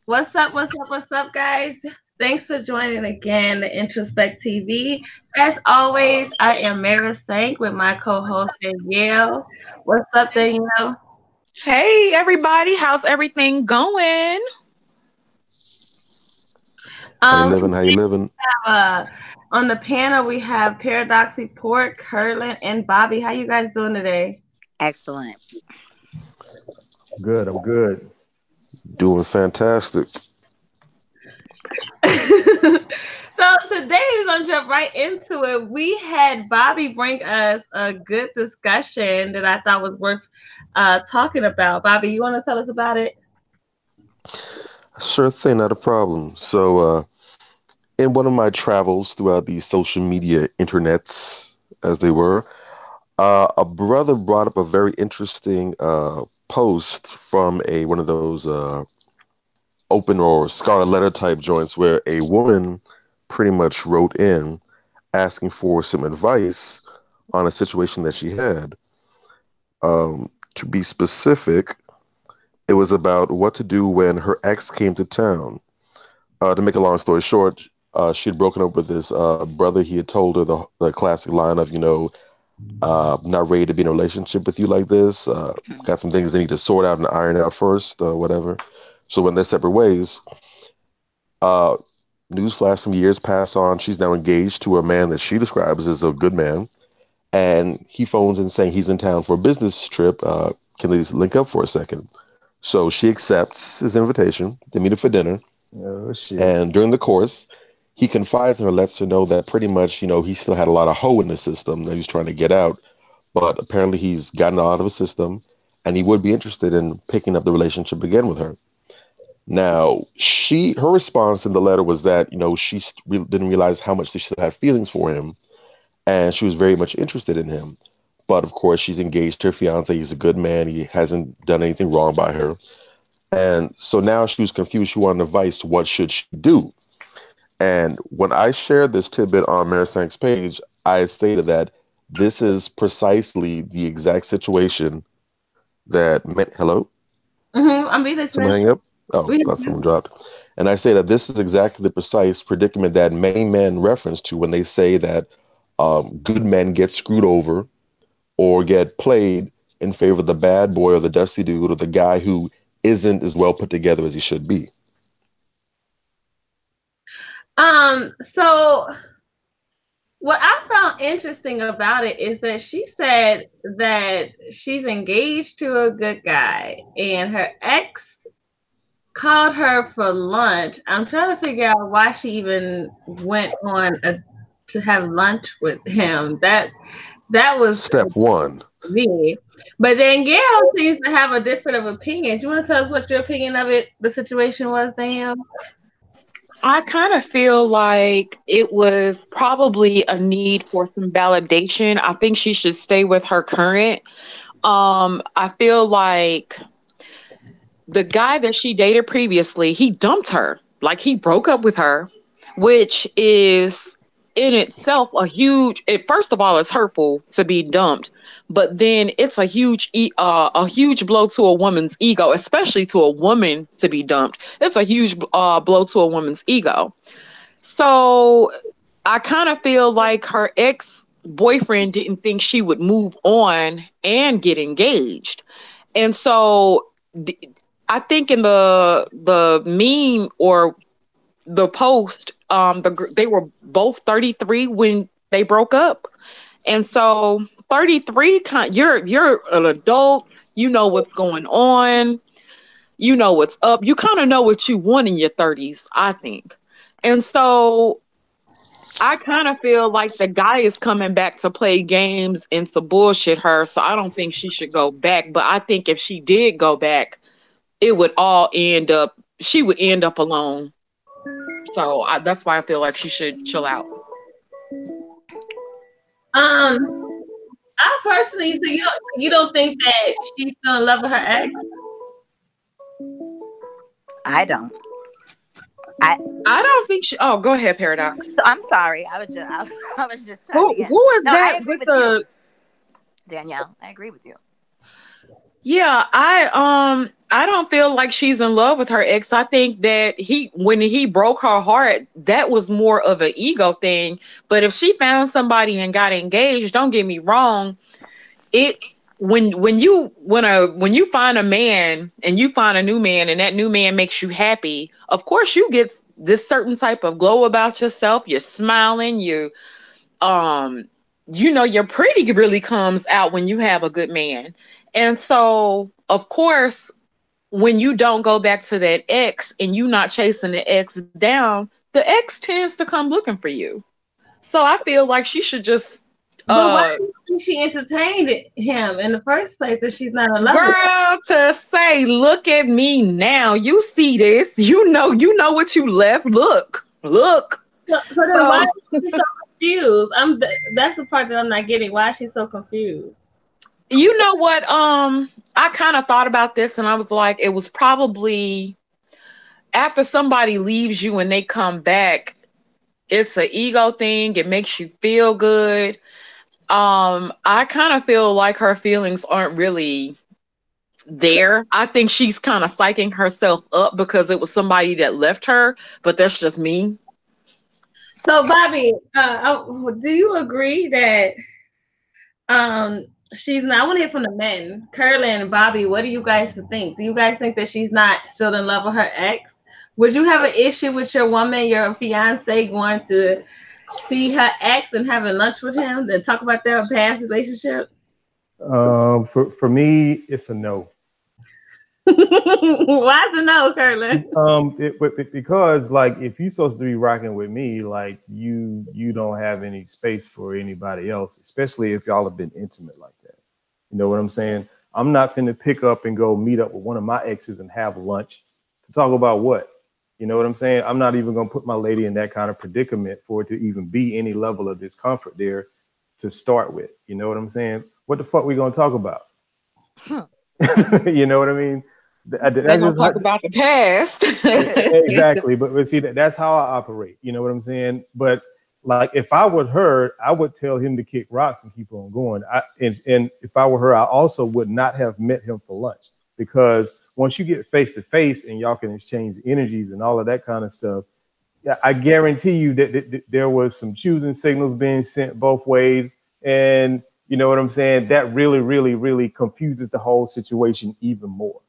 What's up? What's up? What's up, guys? Thanks for joining again, the Introspect TV. As always, I am Mara Sank with my co-host Danielle. What's up, Danielle? Hey everybody, how's everything going? How you living? How you Today living? on the panel we have Paradox Report, Curlin, and Bobby. How you guys doing today? Excellent. Good. I'm good. Doing fantastic. So today we're gonna jump right into it. We had Bobby bring us a good discussion that I thought was worth talking about. Bobby, you want to tell us about it? Sure thing, not a problem. So, in one of my travels throughout the social media internets, as they were, a brother brought up a very interesting post from a one of those open or scarlet letter type joints where a woman pretty much wrote in asking for some advice on a situation that she had. To be specific, it was about what to do when her ex came to town. To make a long story short, she had broken up with this brother. He had told her the classic line of, not ready to be in a relationship with you like this. Got some things they need to sort out and iron out first, whatever. So when they're separate ways, uh, newsflash, some years pass on. She's now engaged to a man that she describes as a good man. And he phones in saying he's in town for a business trip. Can they link up for a second? So she accepts his invitation. They meet up for dinner. Oh shit. And during the course, he confides in her, lets her know that pretty much, he still had a lot of hoe in the system that he's trying to get out. But apparently he's gotten out of his system and he would be interested in picking up the relationship again with her. Now, her response in the letter was that, she didn't realize how much she still had feelings for him and she was very much interested in him. But of course, she's engaged to her fiance. He's a good man. He hasn't done anything wrong by her. And so now she was confused. She wanted advice. What should she do? And when I shared this tidbit on Marisank's page, I stated that this is precisely the exact situation that meant, hello? I'm Someone listening. hang up? Oh, thought someone dropped. And I say that this is exactly the precise predicament that many men reference to when they say that good men get screwed over or get played in favor of the bad boy or the dusty dude or the guy who isn't as well put together as he should be. So what I found interesting about it is that she said that she's engaged to a good guy and her ex called her for lunch. I'm trying to figure out why she even went on to have lunch with him. That was Step one. me. But then Gail seems to have a different of opinion. Do you want to tell us what your opinion of it, the situation was, Danielle? I kind of feel like it was probably a need for some validation. I think she should stay with her current. I feel like the guy that she dated previously, he dumped her. Like he broke up with her, which is in itself first of all, it's hurtful to be dumped, but then it's a huge blow to a woman's ego, especially to a woman to be dumped. It's a huge blow to a woman's ego. So I kind of feel like her ex-boyfriend didn't think she would move on and get engaged. And so I think in the meme or the post, they were both 33 when they broke up. And so 33, you're an adult, you know what's going on, you know what's up, you kind of know what you want in your 30s, I think. And so I kind of feel like the guy is coming back to play games and to bullshit her. So I don't think she should go back. But I think if she did go back, she would end up alone. So that's why I feel like she should chill out. I personally, so you don't think that she's still in love with her ex? I don't. I don't think she. Oh, go ahead, Paradox. So, I'm sorry. I was just trying to get. Who is that with the Danielle? I agree with you. Yeah, I don't feel like she's in love with her ex. I think that when he broke her heart, that was more of an ego thing. But if she found somebody and got engaged, don't get me wrong, it when you find a man and you find a new man and that new man makes you happy, of course you get this certain type of glow about yourself. You're smiling, um your pretty really comes out when you have a good man. And so of course when you don't go back to that ex and you not chasing the ex down, the ex tends to come looking for you. So I feel like she should just But why do you think she entertained him in the first place if she's not in love with him? girl, to say, look at me now. You see this. You know what you left. Look. So then why is she so confused? That's the part that I'm not getting. Why is she so confused? You know what? I kind of thought about this and I was like, it was probably after somebody leaves you and they come back, it's an ego thing. It makes you feel good. I kind of feel like her feelings aren't really there. I think she's kind of psyching herself up because it was somebody that left her, but that's just me. So Bobby, do you agree that she's not? I want to hear from the men, Curly and Bobby. What do you guys think? Do you guys think that she's not still in love with her ex? Would you have an issue with your woman, your fiance, going to see her ex and having lunch with him and talk about their past relationship? For me, it's a no. Why is it no, Curly? Because like if you're supposed to be rocking with me, like you don't have any space for anybody else, especially if y'all have been intimate like that. You know what I'm saying? I'm not finna pick up and go meet up with one of my exes and have lunch to talk about what. You know what I'm saying? I'm not even gonna put my lady in that kind of predicament for it to even be any level of discomfort there to start with. You know what I'm saying? What the fuck we gonna talk about? You know what I mean? They're gonna talk about the past. Exactly, but see that's how I operate. You know what I'm saying? But like if I were her, I would tell him to kick rocks and keep on going. And if I were her, I also would not have met him for lunch, because once you get face to face and y'all can exchange energies and all of that kind of stuff, yeah, I guarantee you that there was some choosing signals being sent both ways. And you know what I'm saying? That really, really, really confuses the whole situation even more.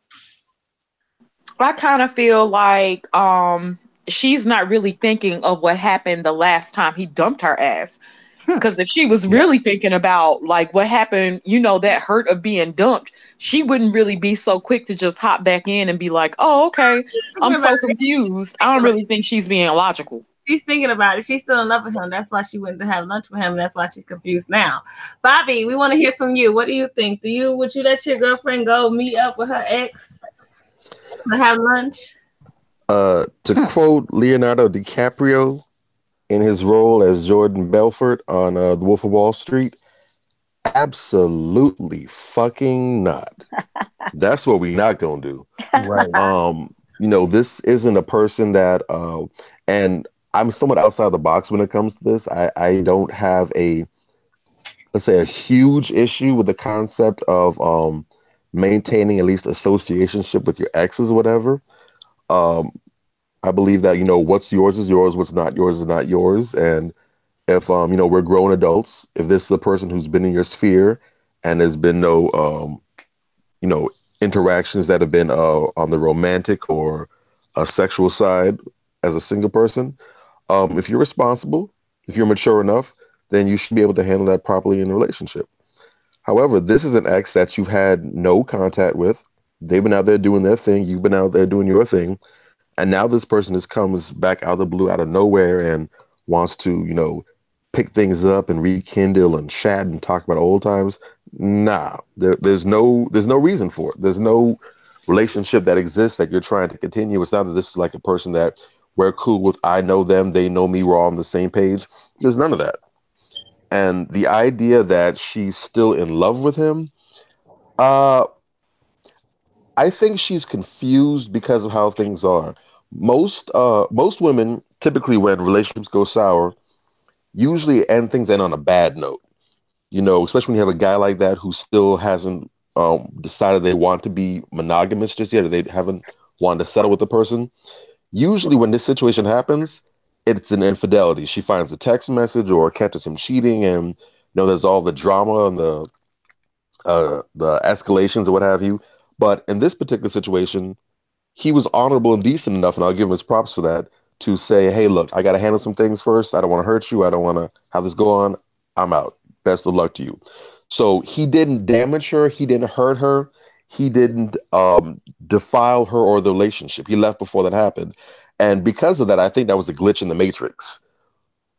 I kind of feel like she's not really thinking of what happened the last time he dumped her ass. Because if she was really thinking about like what happened, that hurt of being dumped, she wouldn't really be so quick to just hop back in and be like, oh, okay, I'm so confused. I don't really think she's being logical. She's thinking about it. She's still in love with him. That's why she went to have lunch with him. That's why she's confused now. Bobby, we want to hear from you. What do you think? Would you let your girlfriend go meet up with her ex and have lunch? To quote Leonardo DiCaprio in his role as Jordan Belfort on The Wolf of Wall Street, absolutely fucking not. That's what we're not gonna do. Right. This isn't a person that and I'm somewhat outside the box when it comes to this. I don't have let's say a huge issue with the concept of maintaining at least associationship with your exes or whatever. I believe that, what's yours is yours, what's not yours is not yours. And if, we're grown adults, if this is a person who's been in your sphere and there's been no, interactions that have been on the romantic or a sexual side as a single person, if you're responsible, if you're mature enough, then you should be able to handle that properly in a relationship. However, this is an ex that you've had no contact with. They've been out there doing their thing. You've been out there doing your thing. And now this person comes back out of the blue, out of nowhere, and wants to, pick things up and rekindle and chat and talk about old times. Nah, there's no reason for it. There's no relationship that exists that you're trying to continue. It's not that this is like a person that we're cool with. I know them, they know me. We're all on the same page. There's none of that. And the idea that she's still in love with him, I think she's confused because of how things are. Most women, typically when relationships go sour, usually things end on a bad note. Especially when you have a guy like that who still hasn't decided they want to be monogamous just yet, or they haven't wanted to settle with the person. Usually when this situation happens, it's an infidelity. She finds a text message or catches him cheating, and there's all the drama and the escalations or what have you. But in this particular situation, he was honorable and decent enough, and I'll give him his props for that, to say, hey, look, I got to handle some things first. I don't want to hurt you. I don't want to have this go on. I'm out. Best of luck to you. So he didn't damage her. He didn't hurt her. He didn't defile her or the relationship. He left before that happened. And because of that, I think that was a glitch in the matrix.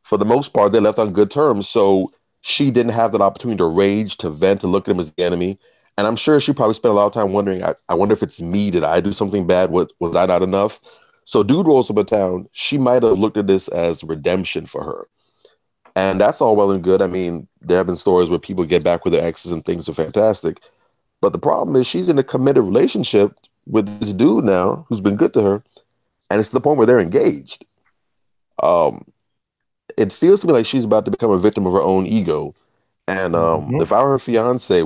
For the most part, they left on good terms. So she didn't have that opportunity to rage, to vent, to look at him as the enemy. And I'm sure she probably spent a lot of time wondering, I wonder if it's me. Did I do something bad? Was I not enough? So dude rolls up in town. She might have looked at this as redemption for her. And that's all well and good. I mean, there have been stories where people get back with their exes and things are fantastic. But the problem is she's in a committed relationship with this dude now who's been good to her. And it's to the point where they're engaged. It feels to me like she's about to become a victim of her own ego. And if I were her fiance,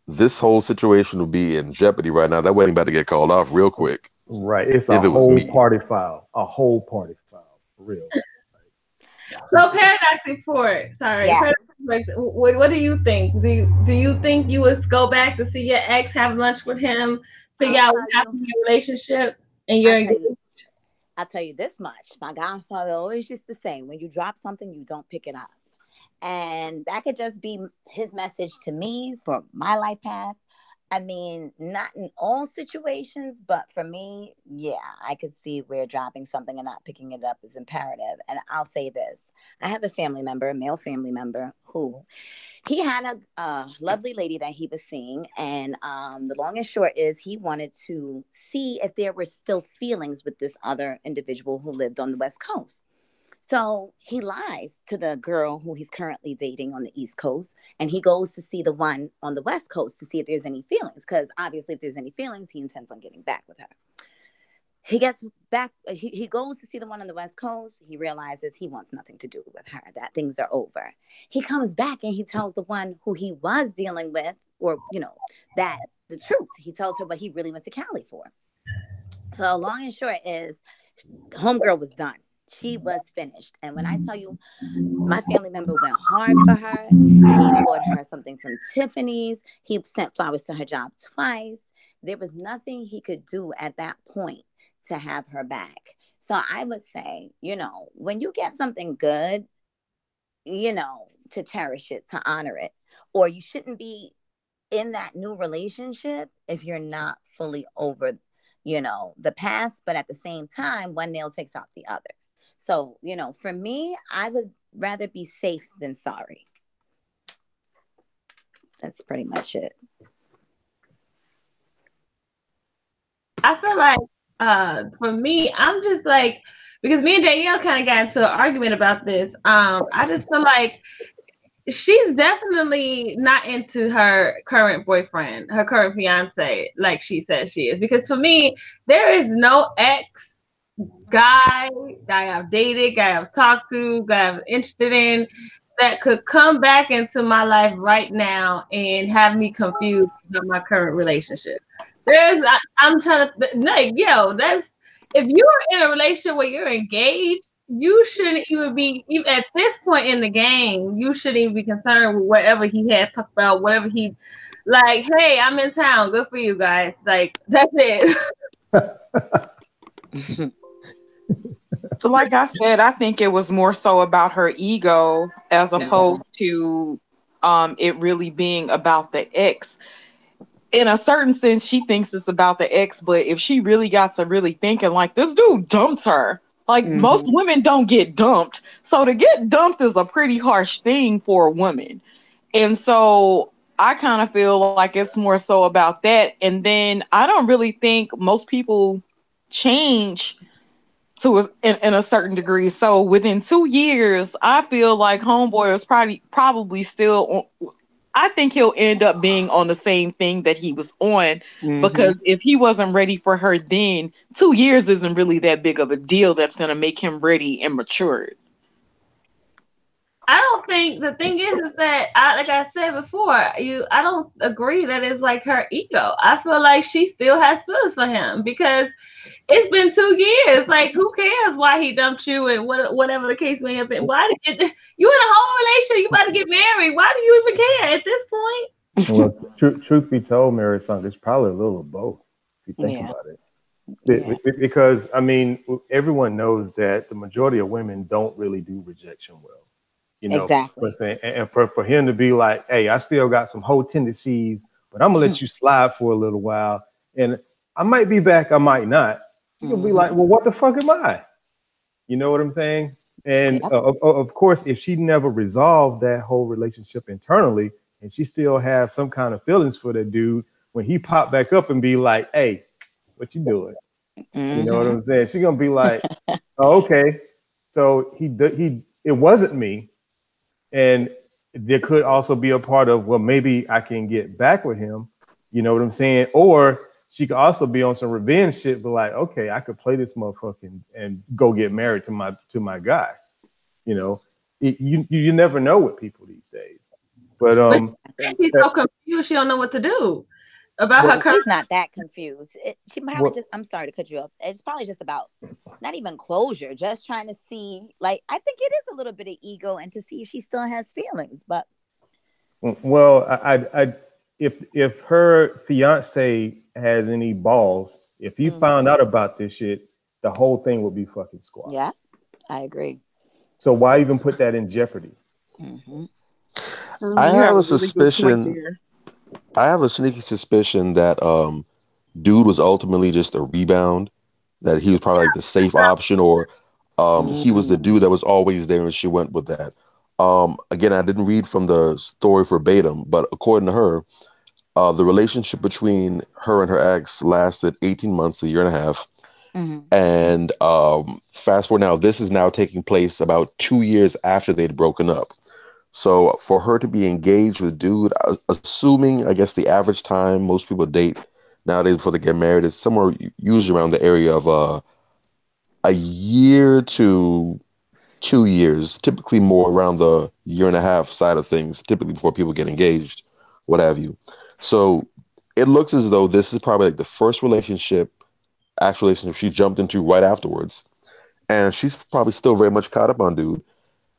this whole situation would be in jeopardy right now. That wedding about to get called off real quick. Right. It's a whole party foul. A whole party foul. For real. So Paradise Report. Sorry. Yeah. What do you think? Do you think you would go back to see your ex, have lunch with him, figure out what happened in your relationship, and you're engaged? I'll tell you this much. My godfather always used to say, when you drop something, you don't pick it up. And that could just be his message to me for my life path. I mean, not in all situations, but for me, yeah, I could see where dropping something and not picking it up is imperative. And I'll say this. I have a family member, a male family member, who he had a lovely lady that he was seeing. And the long and short is he wanted to see if there were still feelings with this other individual who lived on the West Coast. So he lies to the girl who he's currently dating on the East Coast, and he goes to see the one on the West Coast to see if there's any feelings, because obviously if there's any feelings, he intends on getting back with her. He gets back, he goes to see the one on the West Coast. He realizes he wants nothing to do with her, that things are over. He comes back and he tells the one who he was dealing with, or, that the truth. He tells her what he really went to Cali for. So long and short is, homegirl was done. She was finished. And when I tell you, my family member went hard for her. He bought her something from Tiffany's. He sent flowers to her job twice. There was nothing he could do at that point to have her back. So I would say, when you get something good, to cherish it, to honor it. Or you shouldn't be in that new relationship if you're not fully over, the past. But at the same time, one nail takes off the other. So, for me, I would rather be safe than sorry. That's pretty much it. I feel like for me, I'm just like, because me and Danielle kind of got into an argument about this. I just feel like she's definitely not into her current boyfriend, her current fiance, like she says she is. Because to me, there is no ex guy I've dated, guy I've talked to, guy I'm interested in that could come back into my life right now and have me confused about my current relationship. I'm trying to that's, if you're in a relationship where you're engaged, you shouldn't even be, even at this point in the game, you shouldn't even be concerned with whatever he had talked about, whatever he like, hey, I'm in town, good for you guys. Like, that's it. So like I said, I think it was more so about her ego as opposed to it really being about the ex. In a certain sense, she thinks it's about the ex, but if she really got to really thinking, like, this dude dumped her. Like, most women don't get dumped. So to get dumped is a pretty harsh thing for a woman. And so I kind of feel like it's more so about that. And then I don't really think most people change in a certain degree. So within 2 years, I feel like homeboy is probably still on. I think he'll end up being on the same thing that he was on, because if he wasn't ready for her then, 2 years isn't really that big of a deal that's going to make him ready and matured. I don't think the thing is that like I said before, I don't agree that it's like her ego. I feel like she still has feelings for him because it's been 2 years. Like, who cares why he dumped you and whatever the case may have been? Why did you in a whole relationship? You about to get married? Why do you even care at this point? Well, truth be told, Mary Song, it's probably a little of both if you think about it. Because I mean, everyone knows that the majority of women don't really do rejection well. You know, exactly. And for him to be like, hey, I still got some whole tendencies, but I'm gonna let you slide for a little while, and I might be back, I might not. She could be like, well, what the fuck am I? You know what I'm saying? And of course, if she never resolved that whole relationship internally, and she still have some kind of feelings for that dude, when he popped back up and be like, hey, what you doing? You know what I'm saying? She's gonna be like, oh, okay, so it wasn't me. And there could also be a part of, well, maybe I can get back with him. You know what I'm saying? Or she could also be on some revenge shit, but like, okay, I could play this motherfucker and go get married to my guy. You know, you never know with people these days. But she's so confused, she don't know what to do about her. She's not that confused. She probably just. I'm sorry to cut you off. It's probably just about not even closure, just trying to see. Like, I think it is a little bit of ego, and to see if she still has feelings. But well, if her fiance has any balls, if he found out about this shit, the whole thing would be fucking squashed. Yeah, I agree. So why even put that in jeopardy? I have a suspicion. I have a sneaky suspicion that dude was ultimately just a rebound, that he was probably like the safe option, or he was the dude that was always there and she went with that. Again, I didn't read from the story verbatim, but according to her, the relationship between her and her ex lasted 18 months, a year and a half. And fast forward now, this is now taking place about 2 years after they'd broken up. So for her to be engaged with a dude, assuming, I guess, the average time most people date nowadays before they get married is somewhere usually around the area of a year to 2 years, typically more around the year and a half side of things, typically before people get engaged, what have you. So it looks as though this is probably like the first actual relationship she jumped into right afterwards. And she's probably still very much caught up on dude.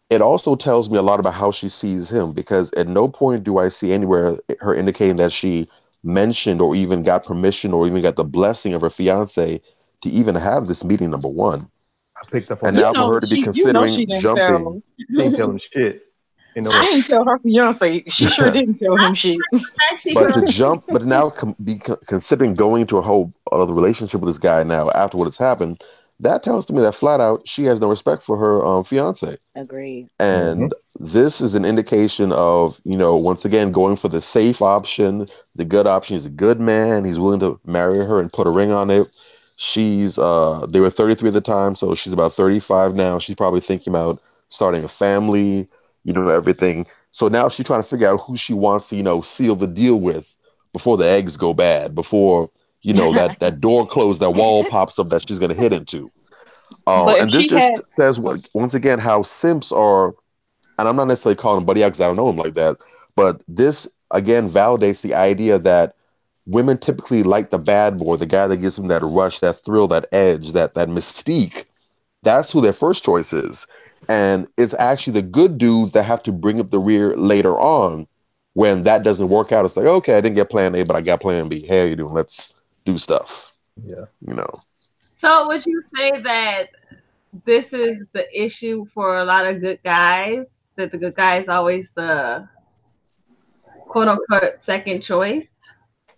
It also tells me a lot about how she sees him, because at no point do I see anywhere her indicating that she mentioned or even got permission or even got the blessing of her fiance to even have this meeting, number one. I picked up on and now for her to be considering jumping. She didn't tell him shit. I didn't tell her fiance. She sure didn't tell him shit. But to jump, but now be considering going into a whole other relationship with this guy now after what has happened, that tells to me that flat out she has no respect for her fiance. Agreed. And this is an indication of, once again, going for the safe option, the good option. He's a good man. He's willing to marry her and put a ring on it. They were 33 at the time, so she's about 35 now. She's probably thinking about starting a family, everything. So now she's trying to figure out who she wants to, seal the deal with before the eggs go bad, before that door closed, that wall pops up that she's going to hit into. And this just says, once again, how simps are, and I'm not necessarily calling him buddy out because I don't know him like that, but this, again, validates the idea that women typically like the bad boy, the guy that gives them that rush, that thrill, that edge, that mystique. That's who their first choice is. And it's actually the good dudes that have to bring up the rear later on when that doesn't work out. It's like, okay, I didn't get plan A, but I got plan B. Hey, how you doing? Let's do stuff. Yeah. So would you say that this is the issue for a lot of good guys, that the good guy is always the quote unquote second choice?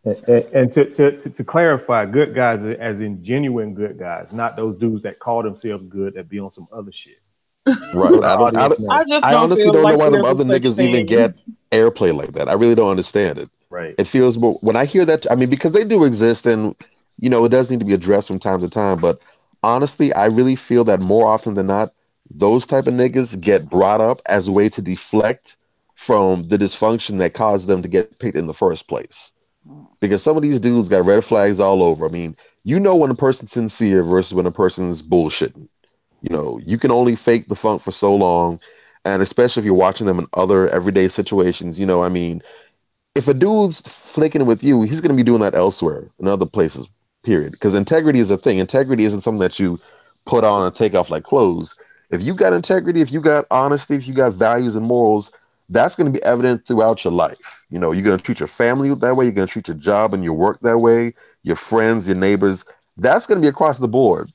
And to clarify, good guys as in genuine good guys, not those dudes that call themselves good that be on some other shit. Right. I honestly don't know why them other niggas even get airplay like that. I really don't understand it. Right. It feels more, when I hear that, because they do exist, and it does need to be addressed from time to time. But honestly, I really feel that more often than not, those type of niggas get brought up as a way to deflect from the dysfunction that caused them to get picked in the first place. Because some of these dudes got red flags all over. When a person's sincere versus when a person's bullshitting. You can only fake the funk for so long. And especially if you're watching them in other everyday situations, I mean, if a dude's flaking with you, he's going to be doing that elsewhere in other places, period. Because integrity is a thing. Integrity isn't something that you put on and take off like clothes. If you got integrity, if you got honesty, if you got values and morals, that's going to be evident throughout your life. You're going to treat your family that way. You're going to treat your job and your work that way, your friends, your neighbors. That's going to be across the board.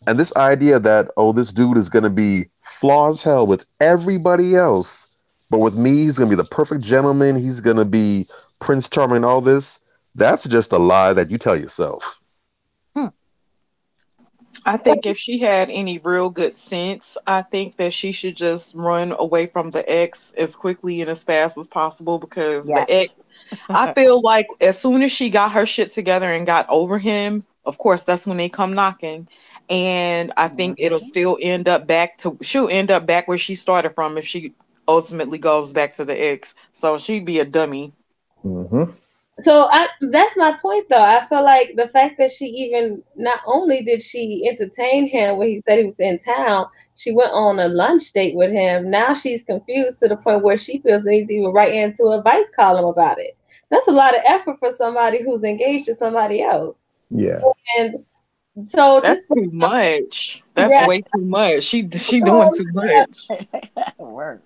And this idea that, oh, this dude is going to be flaw as hell with everybody else, but with me, he's going to be the perfect gentleman. He's going to be Prince Charming and all this. That's just a lie that you tell yourself. I think if she had any real good sense, I think that she should just run away from the ex as quickly and as fast as possible, because the ex, I feel like as soon as she got her shit together and got over him, of course, that's when they come knocking. And I think she'll end up back where she started from if she ultimately goes back to the ex. So she'd be a dummy. Mm-hmm. So that's my point, though. I feel like the fact that she even, not only did she entertain him when he said he was in town, she went on a lunch date with him. Now she's confused to the point where she feels the need to even write into a advice column about it. That's a lot of effort for somebody who's engaged to somebody else. Yeah. And so that's too much. That's way too much. She doing too much. Word.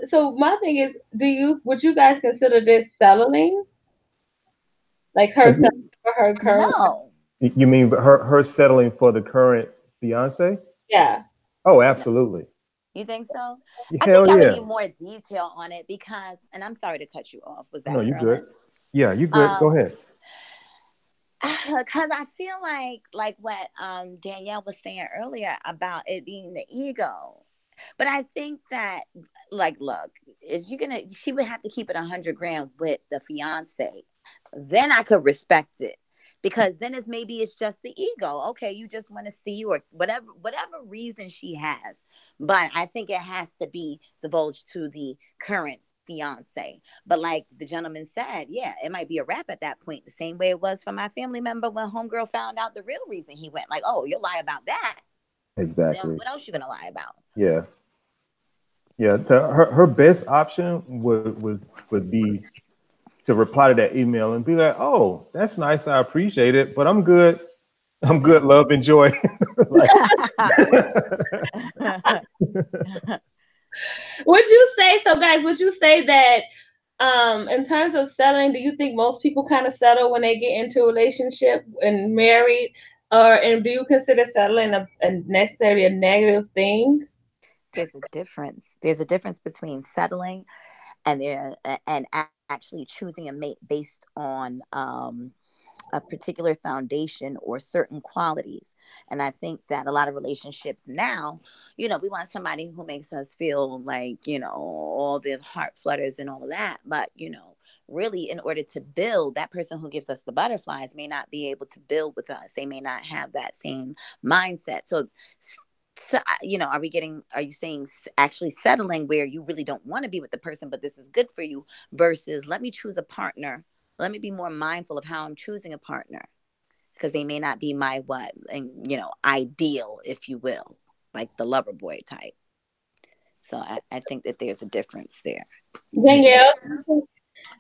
So my thing is, would you guys consider this settling? Like her settling for her current? No. You mean her settling for the current fiance? Yeah. Oh, absolutely. You think so? Hell I think I yeah. would need more detail on it because, and I'm sorry to cut you off. Was that no? You good? Yeah, you good. Go ahead. Because I feel like what Danielle was saying earlier about it being the ego. But I think that, look, she would have to keep it 100 grand with the fiance. Then I could respect it, because then it's just the ego. Okay, you just want to see, or whatever reason she has. But I think it has to be divulged to the current fiance. But like the gentleman said, yeah, it might be a wrap at that point. The same way it was for my family member when homegirl found out the real reason he went. Like, oh, you'll lie about that. Exactly. Then what else you gonna lie about? Yeah. Yeah. So her best option would be to reply to that email and be like, "Oh, that's nice. I appreciate it, but I'm good. I'm good. Love, enjoy." Would you say so, guys? Would you say that in terms of settling, do you think most people kind of settle when they get into a relationship and married, and do you consider settling a necessarily a negative thing? There's a difference. There's a difference between settling and actually choosing a mate based on a particular foundation or certain qualities. And I think that a lot of relationships now, we want somebody who makes us feel like, all the heart flutters and all of that. But, really, in order to build, that person who gives us the butterflies may not be able to build with us. They may not have that same mindset. So, are you saying actually settling where you really don't want to be with the person, but this is good for you, versus let me choose a partner. Let me be more mindful of how I'm choosing a partner, because they may not be my ideal, if you will, like the lover boy type. So I think that there's a difference there. Danielle,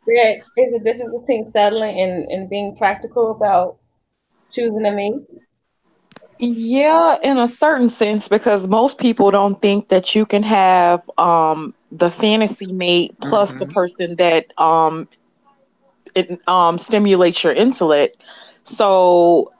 there is a difference between settling and being practical about choosing a mate. Yeah, in a certain sense, because most people don't think that you can have the fantasy mate plus the person that stimulates your intellect. So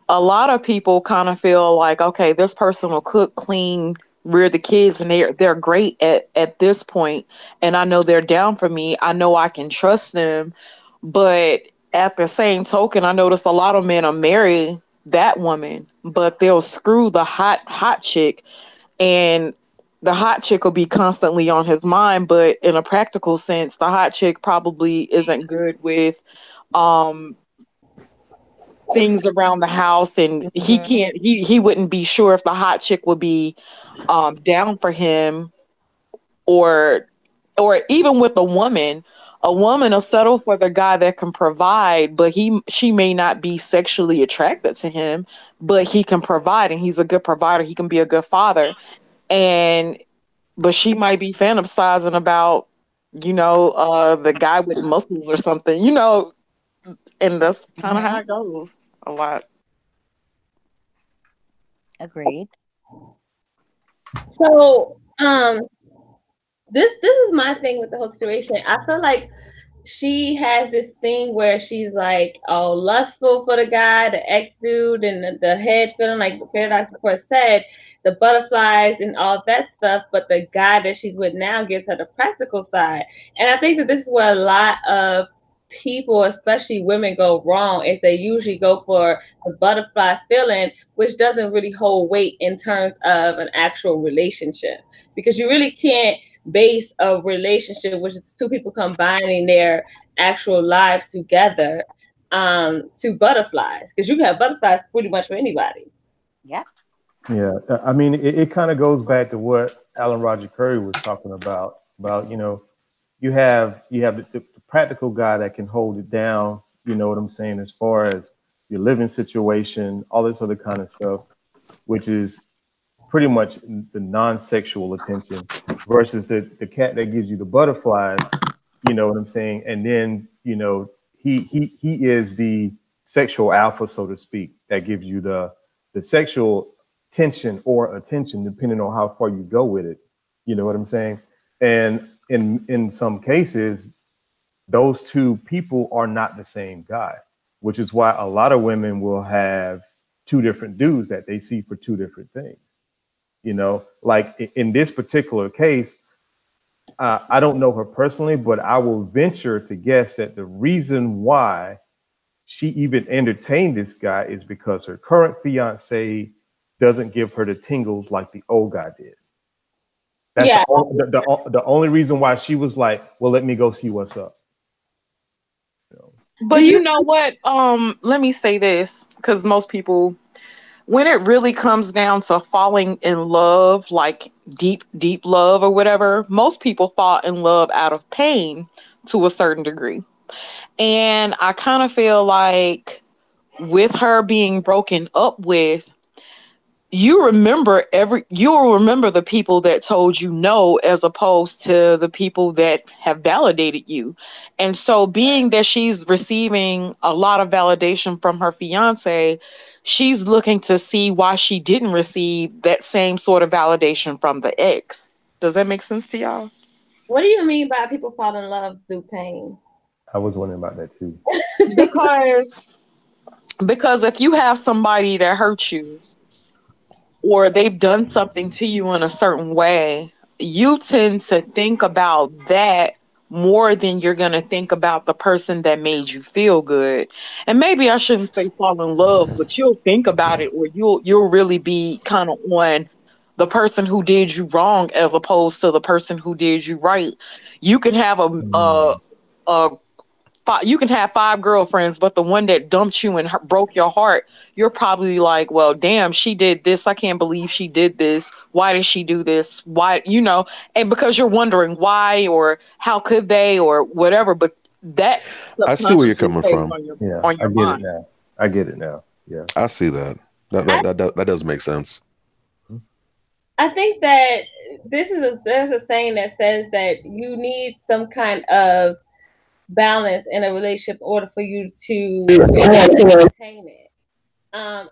a lot of people kind of feel like, okay, this person will cook, clean, rear the kids, and they're great at this point, and I know they're down for me. I know I can trust them. But at the same token, I noticed a lot of men are married that woman, but they'll screw the hot chick, and the hot chick will be constantly on his mind. But in a practical sense, the hot chick probably isn't good with things around the house, and he wouldn't be sure if the hot chick would be down for him, or even with a woman will settle for the guy that can provide, but she may not be sexually attracted to him, but he can provide, and he's a good provider. He can be a good father. And but she might be fantasizing about, the guy with muscles or something, and that's kind of how it goes a lot. Agreed. So, this is my thing with the whole situation. I feel like she has this thing where she's like all lustful for the guy, the ex dude, and the head feeling like Paradise before said, the butterflies and all that stuff. But the guy that she's with now gives her the practical side. And I think that this is where a lot of people, especially women, go wrong, is they usually go for the butterfly feeling, which doesn't really hold weight in terms of an actual relationship, because you really can't base a relationship, which is two people combining their actual lives together, to butterflies, because you can have butterflies pretty much for anybody. Yeah. Yeah, I mean, it kind of goes back to what Alan Roger Curry was talking about you have the practical guy that can hold it down, you know what I'm saying, as far as your living situation, all this other kind of stuff, which is pretty much the non-sexual attention, versus the cat that gives you the butterflies, you know what I'm saying? And then, he is the sexual alpha, so to speak, that gives you the sexual tension or attention, depending on how far you go with it. You know what I'm saying? And in some cases, those two people are not the same guy, which is why a lot of women will have two different dudes that they see for two different things. Like in this particular case, I don't know her personally, but I will venture to guess that the reason why she even entertained this guy is because her current fiance doesn't give her the tingles like the old guy did. That's the only reason why she was like, well, let me go see what's up. But you know what? Let me say this, because most people, when it really comes down to falling in love, like deep, deep love or whatever, most people fall in love out of pain to a certain degree. And I kind of feel like with her being broken up with, you'll remember the people that told you no, as opposed to the people that have validated you. And so being that she's receiving a lot of validation from her fiance, she's looking to see why she didn't receive that same sort of validation from the ex. Does that make sense to y'all? What do you mean by people fall in love through pain? I was wondering about that too. Because if you have somebody that hurts you, or they've done something to you in a certain way, you tend to think about that more than you're going to think about the person that made you feel good. And maybe I shouldn't say fall in love, but you'll think about it, or you'll really be kind of on the person who did you wrong as opposed to the person who did you right. You can have you can have 5 girlfriends, but the one that dumped you and broke your heart, you're probably like, well, damn, she did this. I can't believe she did this. Why did she do this? Why, and because you're wondering why, or how could they, or whatever. But that, I see where you're coming from. On your mind. I get it now. Yeah, I see that. That does make sense. I think that there's a saying that says that you need some kind of balance in a relationship in order for you to maintain it.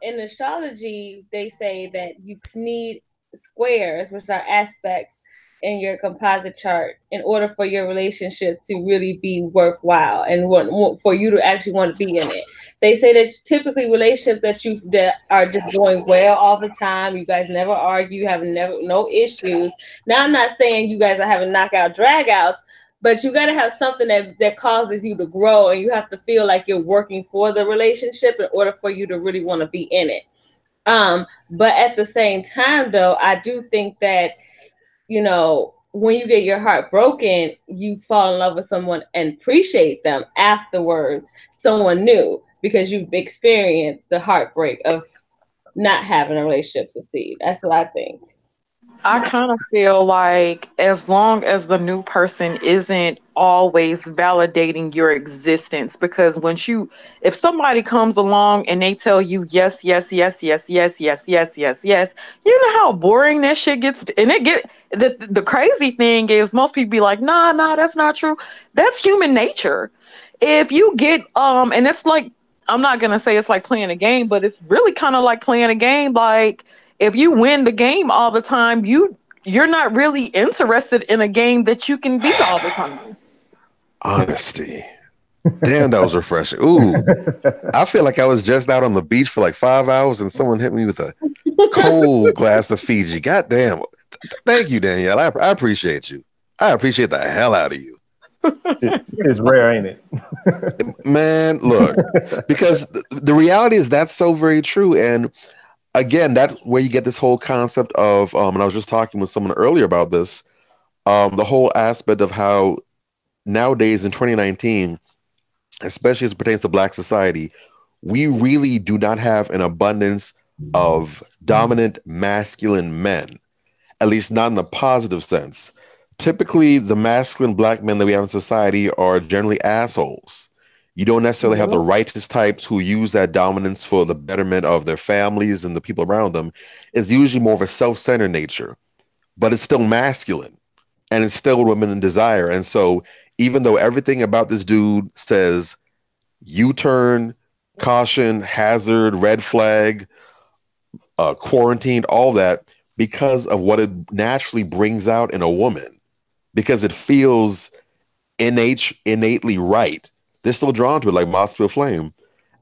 In astrology, they say that you need squares, which are aspects in your composite chart, in order for your relationship to really be worthwhile and for you to actually want to be in it. They say that typically relationships that are just going well all the time, you guys never argue, have no issues. Now, I'm not saying you guys are having knockout dragouts, but you got to have something that causes you to grow, and you have to feel like you're working for the relationship in order for you to really want to be in it. But at the same time, though, I do think that, when you get your heart broken, you fall in love with someone and appreciate them afterwards, someone new, because you've experienced the heartbreak of not having a relationship succeed. That's what I think. I kind of feel like as long as the new person isn't always validating your existence, because if somebody comes along and they tell you yes, yes, yes, yes, yes, yes, yes, yes, yes, you know how boring that shit gets. And the crazy thing is most people be like, nah, that's not true. That's human nature. If you get, and it's like, I'm not going to say it's like playing a game, but it's really kind of like playing a game. Like, if you win the game all the time, you're not really interested in a game that you can beat all the time. Honesty. Damn, that was refreshing. Ooh, I feel like I was just out on the beach for like 5 hours and someone hit me with a cold glass of Fiji. God damn. Thank you, Danielle. I appreciate you. I appreciate the hell out of you. It's rare, ain't it? Man, look, because the reality is that's so very true. And again, that's where you get this whole concept of, and I was just talking with someone earlier about this, the whole aspect of how nowadays in 2019, especially as it pertains to Black society, we really do not have an abundance of dominant masculine men, at least not in the positive sense. Typically, the masculine Black men that we have in society are generally assholes. You don't necessarily have the righteous types who use that dominance for the betterment of their families and the people around them. It's usually more of a self-centered nature, but it's still masculine and it's still what women desire. And so even though everything about this dude says U-turn, caution, hazard, red flag, quarantined, all that, because of what it naturally brings out in a woman, because it feels innately right, they're still drawn to it like moths to a flame.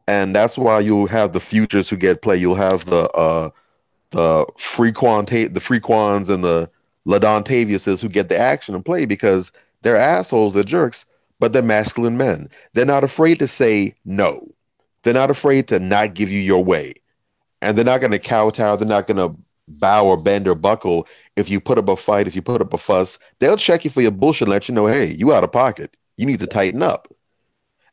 And that's why you'll have the futures who get play. You'll have the Frequans and the LaDontaviuses who get the action and play because they're assholes, they're jerks, but they're masculine men. They're not afraid to say no. They're not afraid to not give you your way. And they're not going to kowtow. They're not going to bow or bend or buckle if you put up a fight, if you put up a fuss. They'll check you for your bullshit and let you know, hey, you out of pocket. You need to tighten up.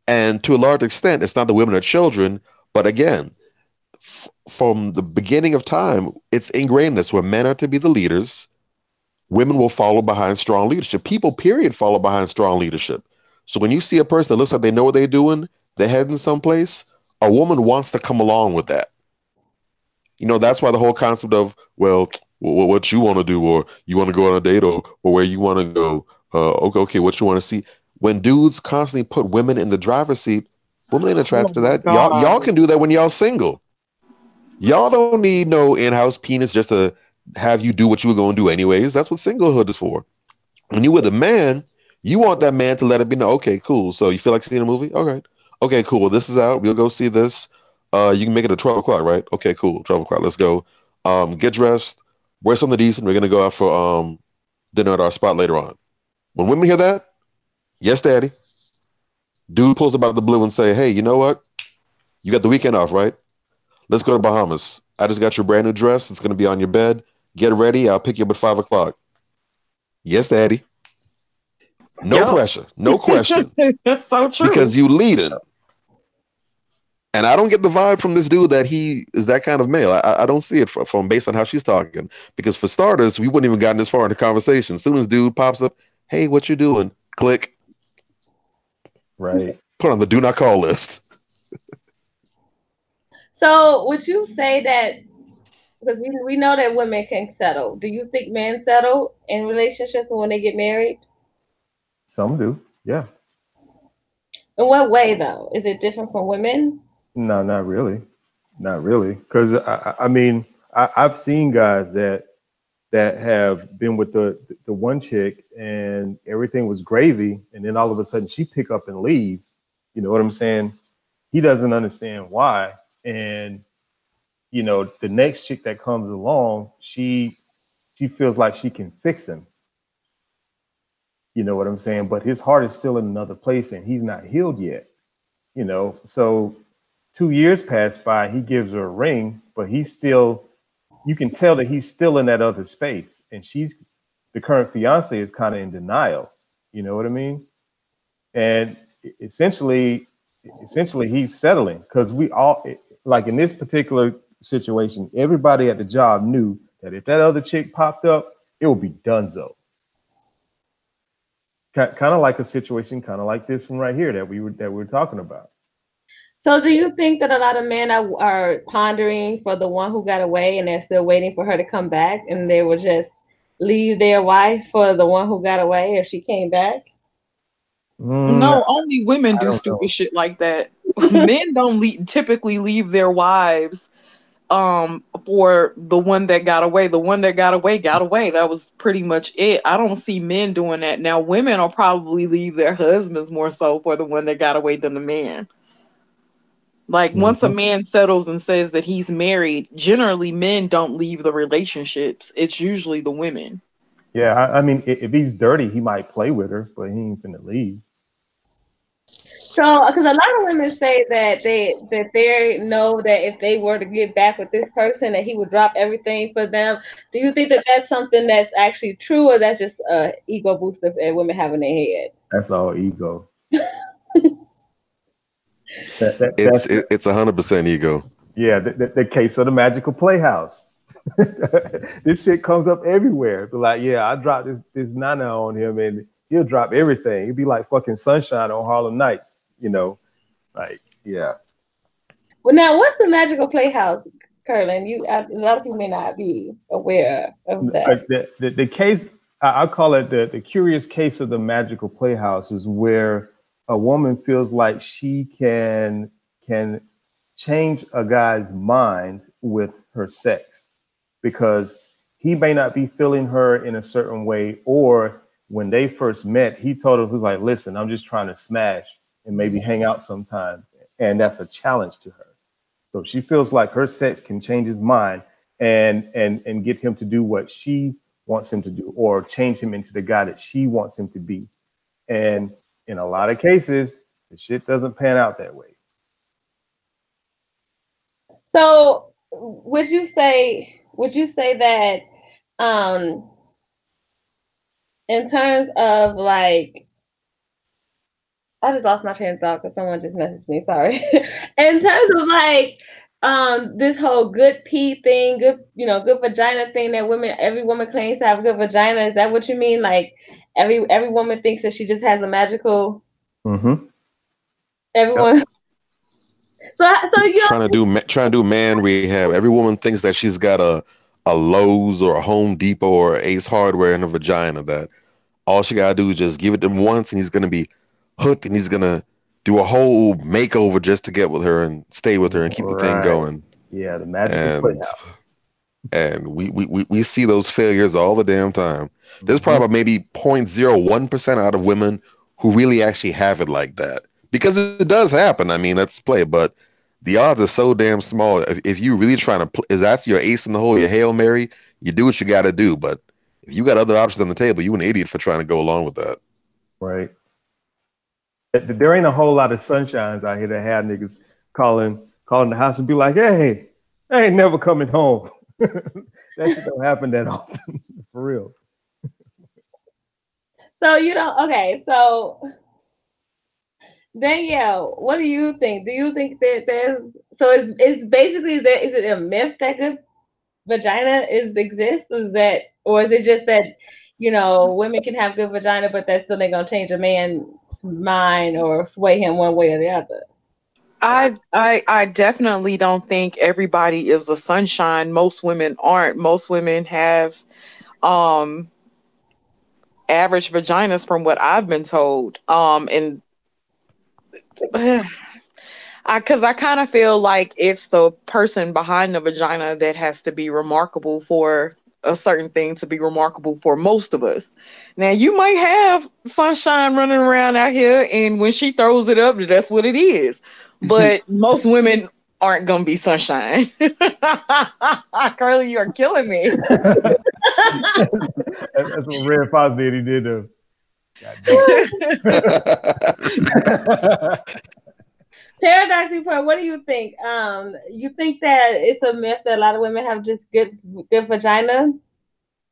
And to a large extent, it's not the women or children, but again, from the beginning of time, it's ingrained in this where men are to be the leaders. Women will follow behind strong leadership. People, period, follow behind strong leadership. So when you see a person that looks like they know what they're doing, they're heading someplace, a woman wants to come along with that. You know, that's why the whole concept of, well, what you want to do, or you want to go on a date, or where you want to go, okay, what you want to see. When dudes constantly put women in the driver's seat, women ain't attracted to that. Y'all can do that when y'all single. Y'all don't need no in-house penis just to have you do what you were going to do anyways. That's what singlehood is for. When you with a man, you want that man to let it be know, okay, cool. So you feel like seeing a movie? Okay. Okay, cool. Well, this is out. We'll go see this. You can make it at 12 o'clock, right? Okay, cool. 12 o'clock. Let's go. Get dressed. Wear something decent. We're going to go out for dinner at our spot later on. When women hear that, yes, daddy. Dude pulls up out of the blue and say, hey, you know what? You got the weekend off, right? Let's go to Bahamas. I just got your brand new dress. It's going to be on your bed. Get ready. I'll pick you up at 5 o'clock. Yes, daddy. No pressure. No question. That's so true. Because you leading. And I don't get the vibe from this dude that he is that kind of male. I don't see it from based on how she's talking. Because for starters, we wouldn't even gotten this far in the conversation. As soon as dude pops up, hey, what you doing? Click. Right. Put on the do not call list. So would you say that, because we know that women can settle, do you think men settle in relationships when they get married? Some do, yeah. In what way, though? Is it different from women? No, not really. Not really. Because, I mean, I've seen guys that have been with the one chick and everything was gravy, and then all of a sudden she pick up and leave. You know what I'm saying? He doesn't understand why. And, you know, the next chick that comes along, she feels like she can fix him. You know what I'm saying? But his heart is still in another place and he's not healed yet. You know, so 2 years pass by, he gives her a ring, but he's still, you can tell that he's still in that other space. And the current fiance is kind of in denial. You know what I mean? And essentially he's settling because we all, like in this particular situation, everybody at the job knew that if that other chick popped up, it would be donezo. Kind of like a situation, kind of like this one right here that we were talking about. So do you think that a lot of men are pondering for the one who got away and they're still waiting for her to come back, and they will just leave their wife for the one who got away if she came back? No, only women do stupid shit like that. Men don't typically leave their wives for the one that got away. The one that got away got away. That was pretty much it. I don't see men doing that. Now, women will probably leave their husbands more so for the one that got away than the man. Like, once a man settles and says that he's married, generally men don't leave the relationships. It's usually the women. Yeah, I mean, if he's dirty, he might play with her, but he ain't finna leave. So, because a lot of women say that they know that if they were to get back with this person, that he would drop everything for them. Do you think that that's something that's actually true, or that's just an ego booster that women have in their head? That's all ego. It's 100% ego. Yeah, the case of the magical playhouse. This shit comes up everywhere. But like, yeah, I dropped this nana on him, and he'll drop everything. It'd be like fucking Sunshine on Harlem Nights, you know? Like, yeah. Well, now, what's the magical playhouse, Curlin? A lot of people may not be aware of that. The case, I call it the curious case of the magical playhouse, is where a woman feels like she can change a guy's mind with her sex, because he may not be feeling her in a certain way, or when they first met, he told her, he was like, listen, I'm just trying to smash and maybe hang out sometime. And that's a challenge to her. So she feels like her sex can change his mind and get him to do what she wants him to do, or change him into the guy that she wants him to be. And in a lot of cases, the shit doesn't pan out that way. So would you say that in terms of, like, I just lost my train of thought because someone just messaged me, sorry. In terms of, like, this whole good pee thing, good vagina thing that every woman claims to have a good vagina, is that what you mean? Like, every woman thinks that she just has a magical. Everyone. Yep. So you trying to do man rehab. Every woman thinks that she's got a Lowe's or a Home Depot or Ace Hardware in her vagina, that all she gotta do is just give it to him once and he's gonna be hooked, and he's gonna do a whole makeover just to get with her and stay with her and keep the thing going. Yeah, the magic. And we see those failures all the damn time. There's probably maybe 0.01% out of women who really actually have it like that, because it does happen. I mean, let's play, but the odds are so damn small. If you really trying to, if that's your ace in the hole, your Hail Mary, you do what you got to do. But if you got other options on the table, you an idiot for trying to go along with that. Right. There ain't a whole lot of sunshines out here that have niggas calling the house and be like, hey, I ain't never coming home. That shit don't happen that often, for real. So okay, so Danielle, what do you think? Do you think that it's basically, is it a myth that good vagina exists? Or is it just that, women can have good vagina, but that's still not gonna change a man's mind or sway him one way or the other? I definitely don't think everybody is a sunshine. Most women aren't. Most women have average vaginas, from what I've been told. And because I kind of feel like it's the person behind the vagina that has to be remarkable for a certain thing to be remarkable for most of us. Now, you might have sunshine running around out here, and when she throws it up, that's what it is. But most women aren't gonna be sunshine. Carly, you are killing me. That's what Red Fox did. He did the. Paradox Report, what do you think? You think that it's a myth that a lot of women have just good vagina?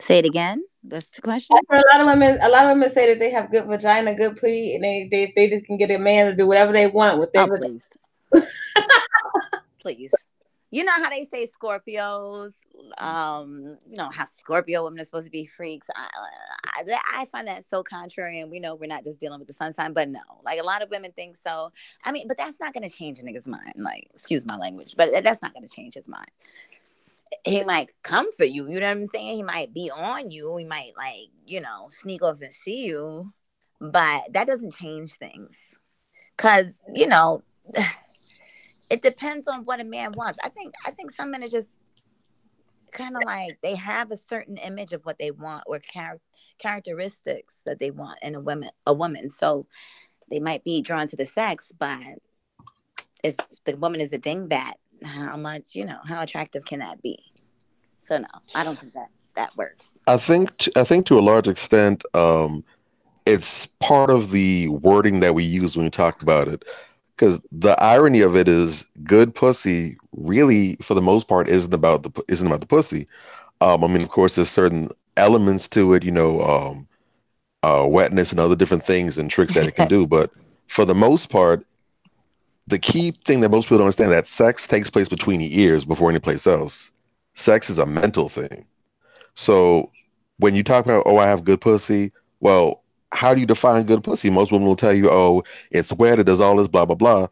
Say it again. That's the question. A lot of women say that they have good vagina, good pee, and they just can get a man to do whatever they want with their vagina. Please. You know how they say Scorpios how Scorpio women are supposed to be freaks. I find that so contrary, and we know we're not just dealing with the sun sign, but no, like a lot of women think so. I mean, but that's not going to change a nigga's mind. Like, excuse my language, but that's not going to change his mind. He might come for you, you know what I'm saying? He might be on you. He might sneak off and see you, but that doesn't change things. Cause it depends on what a man wants. I think some men are just kind of like they have a certain image of what they want or characteristics that they want in a woman. So they might be drawn to the sex, but if the woman is a dingbat, how attractive can that be? So no, I don't think that works. I think to a large extent, it's part of the wording that we use when we talk about it. Because the irony of it is, good pussy really, for the most part, isn't about the pussy. I mean, of course, there's certain elements to it, wetness and other different things and tricks that it can do. But for the most part, the key thing that most people don't understand, that sex takes place between the ears before any place else. Sex is a mental thing. So when you talk about, I have good pussy, well, how do you define good pussy? Most women will tell you, it's wet, it does all this, blah, blah, blah.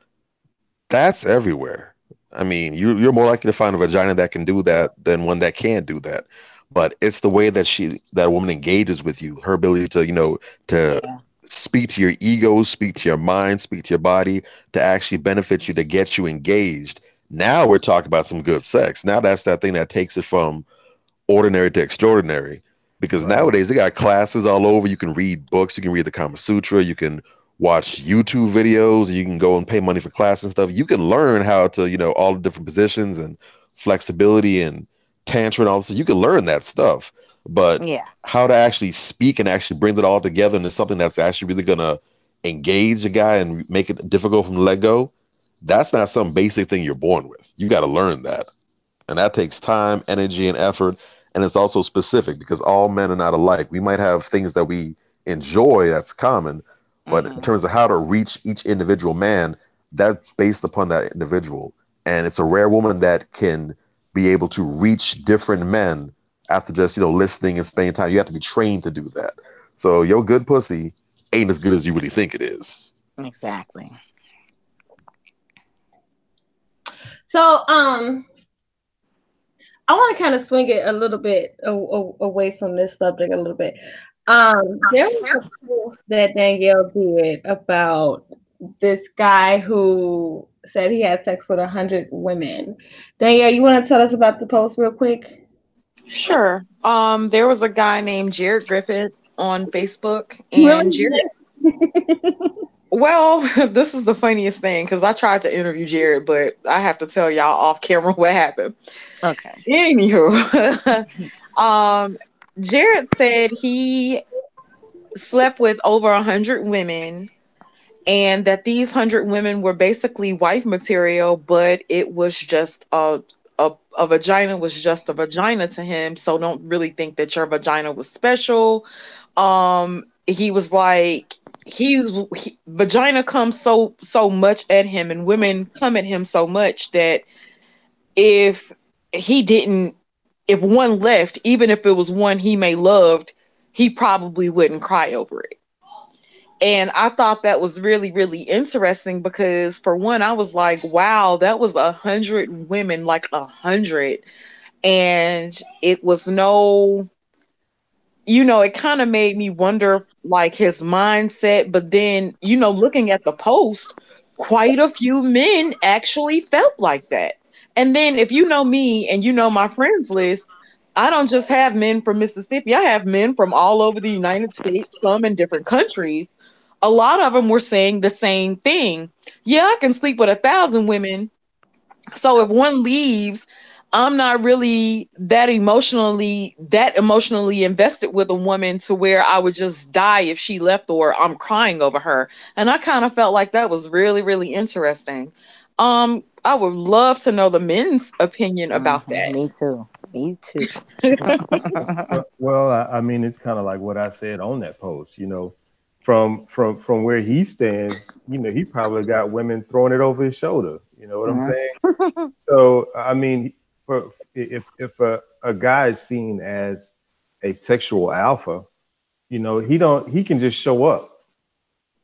That's everywhere. I mean, you're more likely to find a vagina that can do that than one that can't do that. But it's the way that that woman engages with you, her ability to speak to your ego, speak to your mind, speak to your body, to actually benefit you, to get you engaged. Now we're talking about some good sex. Now that's that thing that takes it from ordinary to extraordinary. Because nowadays they got classes all over. You can read books, you can read the Kama Sutra, you can watch YouTube videos, you can go and pay money for class and stuff. You can learn how to, all the different positions and flexibility and tantra and all this. You can learn that stuff. But how to actually speak and actually bring it all together into something that's actually really gonna engage a guy and make it difficult for him to let go, that's not some basic thing you're born with. You got to learn that. And that takes time, energy, and effort. And it's also specific because all men are not alike. We might have things that we enjoy that's common, but in terms of how to reach each individual man, that's based upon that individual. And it's a rare woman that can be able to reach different men after just, listening and spending time. You have to be trained to do that. So your good pussy ain't as good as you really think it is. Exactly. So, I want to kind of swing it a little bit away from this subject a little bit. There was a post that Danielle did about this guy who said he had sex with 100 women. Danielle, you want to tell us about the post real quick? Sure. There was a guy named Jared Griffith on Facebook, and Jared. Well, this is the funniest thing because I tried to interview Jared, but I have to tell y'all off camera what happened. Okay. Anywho, Jared said he slept with over 100 women, and that these 100 women were basically wife material, but it was just a vagina was just a vagina to him. So don't really think that your vagina was special. He was like, vagina comes so much at him, and women come at him so much that if one left, even if it was one he may loved, he probably wouldn't cry over it. And I thought that was really, really interesting because, for one, I was like, wow, that was 100 women, like 100. And it was it kind of made me wonder, like, his mindset. But then, looking at the post, quite a few men actually felt like that. And then if you know me and my friends list, I don't just have men from Mississippi. I have men from all over the United States, some in different countries. A lot of them were saying the same thing. Yeah, I can sleep with 1,000 women. So if one leaves, I'm not really that emotionally invested with a woman to where I would just die if she left, or I'm crying over her. And I kind of felt like that was really, really interesting. I would love to know the men's opinion about that. Me too. Well, I mean, it's kind of like what I said on that post. From where he stands, he probably got women throwing it over his shoulder. You know what I'm saying? So, I mean, if a guy is seen as a sexual alpha, he can just show up.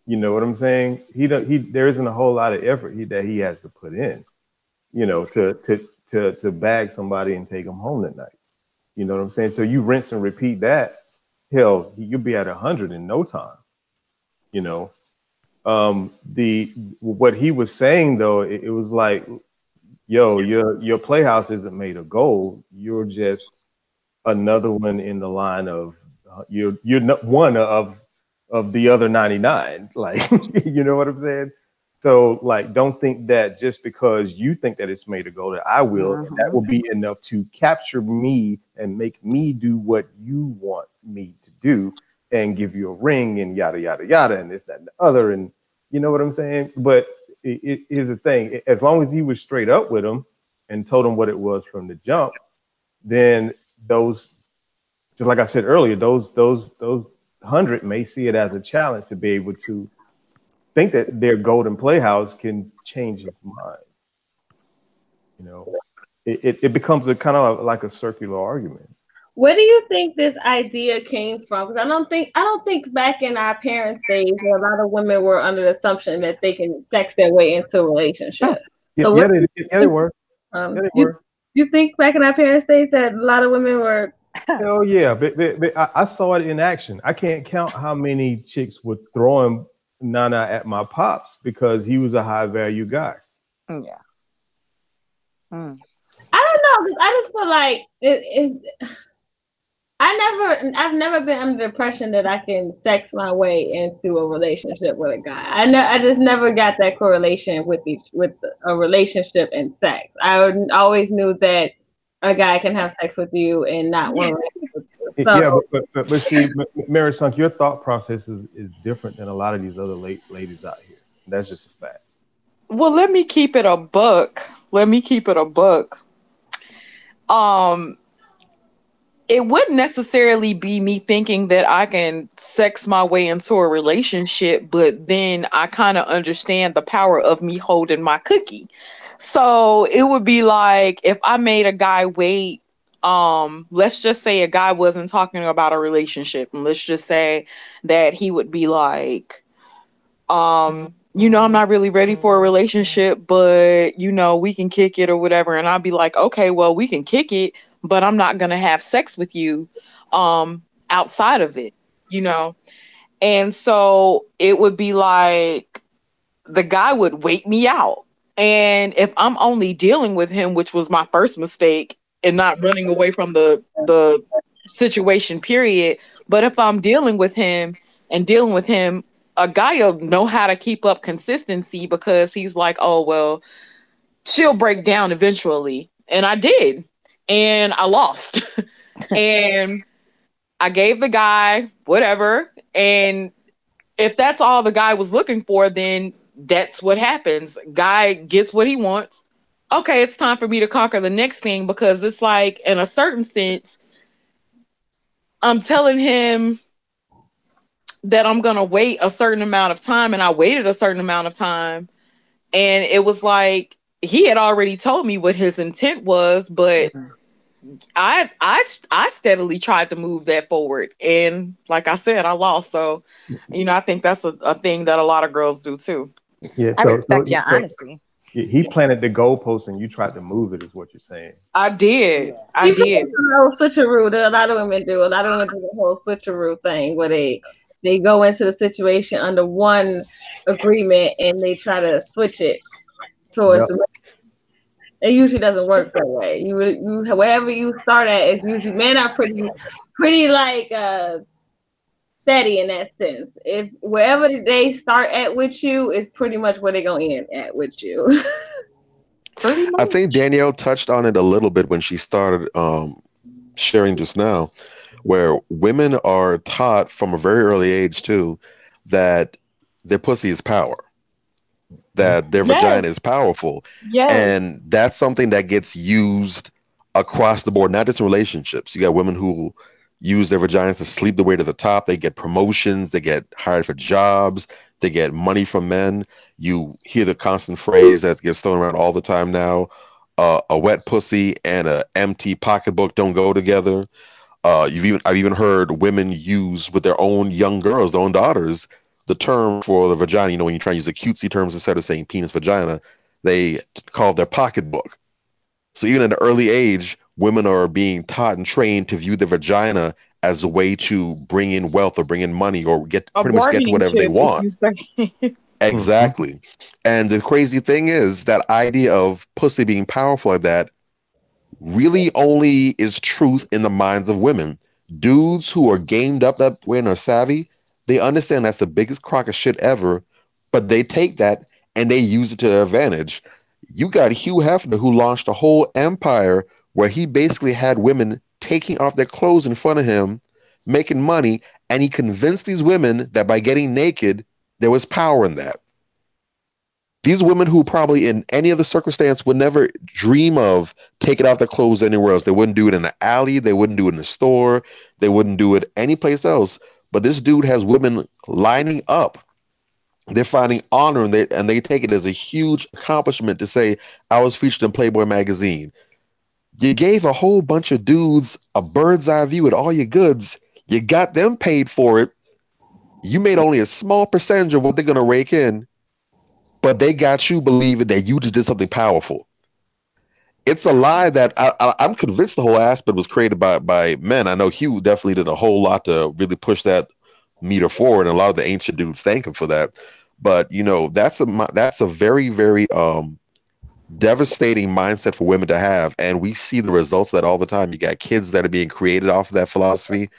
You know what I'm saying? There isn't a whole lot of effort that he has to put in, to bag somebody and take them home that night. You know what I'm saying? So you rinse and repeat that. Hell, you'll be at 100 in no time. What he was saying though, it was like, yo, your playhouse isn't made of gold. You're just another one in the line of you're not one of the other 99. Like, you know what I'm saying? So like, don't think that just because you think that it's made of gold, that I will, that will be enough to capture me and make me do what you want me to do and give you a ring and yada, yada, yada, and this, that, and the other. And you know what I'm saying? But here's the thing. As long as he was straight up with him and told him what it was from the jump, then those, just like I said earlier, those 100 may see it as a challenge to be able to think that their golden playhouse can change his mind. It becomes a kind of like a circular argument. Where do you think this idea came from? Because I don't think back in our parents' days, a lot of women were under the assumption that they can sex their way into a relationship. They were. You think back in our parents' days that a lot of women were? Hell yeah, but I saw it in action. I can't count how many chicks were throwing Nana at my pops because he was a high value guy. Yeah. I don't know. I just feel like I've never been under the impression that I can sex my way into a relationship with a guy. I just never got that correlation with a relationship and sex. I always knew that a guy can have sex with you and not want to. Yeah, but see, Mary Sunk, your thought process is different than a lot of these other ladies out here. That's just a fact. Well, let me keep it a buck. It wouldn't necessarily be me thinking that I can sex my way into a relationship, but then I kind of understand the power of me holding my cookie. So it would be like if I made a guy wait, let's just say a guy wasn't talking about a relationship, and let's just say that he would be like, I'm not really ready for a relationship, but we can kick it or whatever. And I'd be like, okay, well, we can kick it, but I'm not going to have sex with you outside of it, And so it would be like the guy would wait me out. And if I'm only dealing with him, which was my first mistake, and not running away from the situation, period. But if I'm dealing with him, a guy will know how to keep up consistency because he's like, oh, well, she'll break down eventually. And I did. And I lost. And I gave the guy whatever. And if that's all the guy was looking for, then that's what happens. Guy gets what he wants. Okay, it's time for me to conquer the next thing, because it's like, in a certain sense, I'm telling him that I'm going to wait a certain amount of time, and I waited a certain amount of time. And it was like, he had already told me what his intent was, but I steadily tried to move that forward. And like I said, I lost. So, I think that's a thing that a lot of girls do too. Yeah, I respect your honesty. He planted the goalpost and you tried to move it, is what you're saying. I did. Yeah. I did. The whole switcheroo that a lot of women do. A lot of women do the whole switcheroo thing where they go into the situation under one agreement and they try to switch it towards the. It usually doesn't work that way. You wherever you start at is usually, men are pretty like steady in that sense. If wherever they start at with you is pretty much where they're gonna end at with you. I think Danielle touched on it a little bit when she started sharing just now, where women are taught from a very early age too that their pussy is power, that their vagina is powerful. Yes. And that's something that gets used across the board, not just in relationships. You got women who use their vaginas to sleep their way to the top. They get promotions, they get hired for jobs, they get money from men. You hear the constant phrase that gets thrown around all the time now. a wet pussy and a empty pocketbook don't go together. I've even heard women use with their own young girls, their own daughters, the term for the vagina. You know, when you try to use the cutesy terms instead of saying penis vagina, they call it their pocketbook. So even at an early age, women are being taught and trained to view the vagina as a way to bring in wealth or bring in money or get A pretty much get to bargaining whatever they chip, if want. you say. Exactly. And the crazy thing is that idea of pussy being powerful like that really only is truth in the minds of women. Dudes who are gamed up that way and are savvy, they understand that's the biggest crock of shit ever, but they take that and they use it to their advantage. You got Hugh Hefner who launched a whole empire where he basically had women taking off their clothes in front of him, making money, and he convinced these women that by getting naked, there was power in that. These women who probably in any other circumstance would never dream of taking off their clothes anywhere else. They wouldn't do it in the alley. They wouldn't do it in the store. They wouldn't do it anyplace else. But this dude has women lining up. They're finding honor and they take it as a huge accomplishment to say, I was featured in Playboy magazine. You gave a whole bunch of dudes a bird's eye view at all your goods. You got them paid for it. You made only a small percentage of what they're going to rake in, but they got you believing that you just did something powerful. It's a lie that I'm convinced the whole aspect was created by men. I know Hugh definitely did a whole lot to really push that meter forward, and a lot of the ancient dudes thank him for that. But you know, that's a very, very devastating mindset for women to have, and we see the results of that all the time. You got kids that are being created off of that philosophy.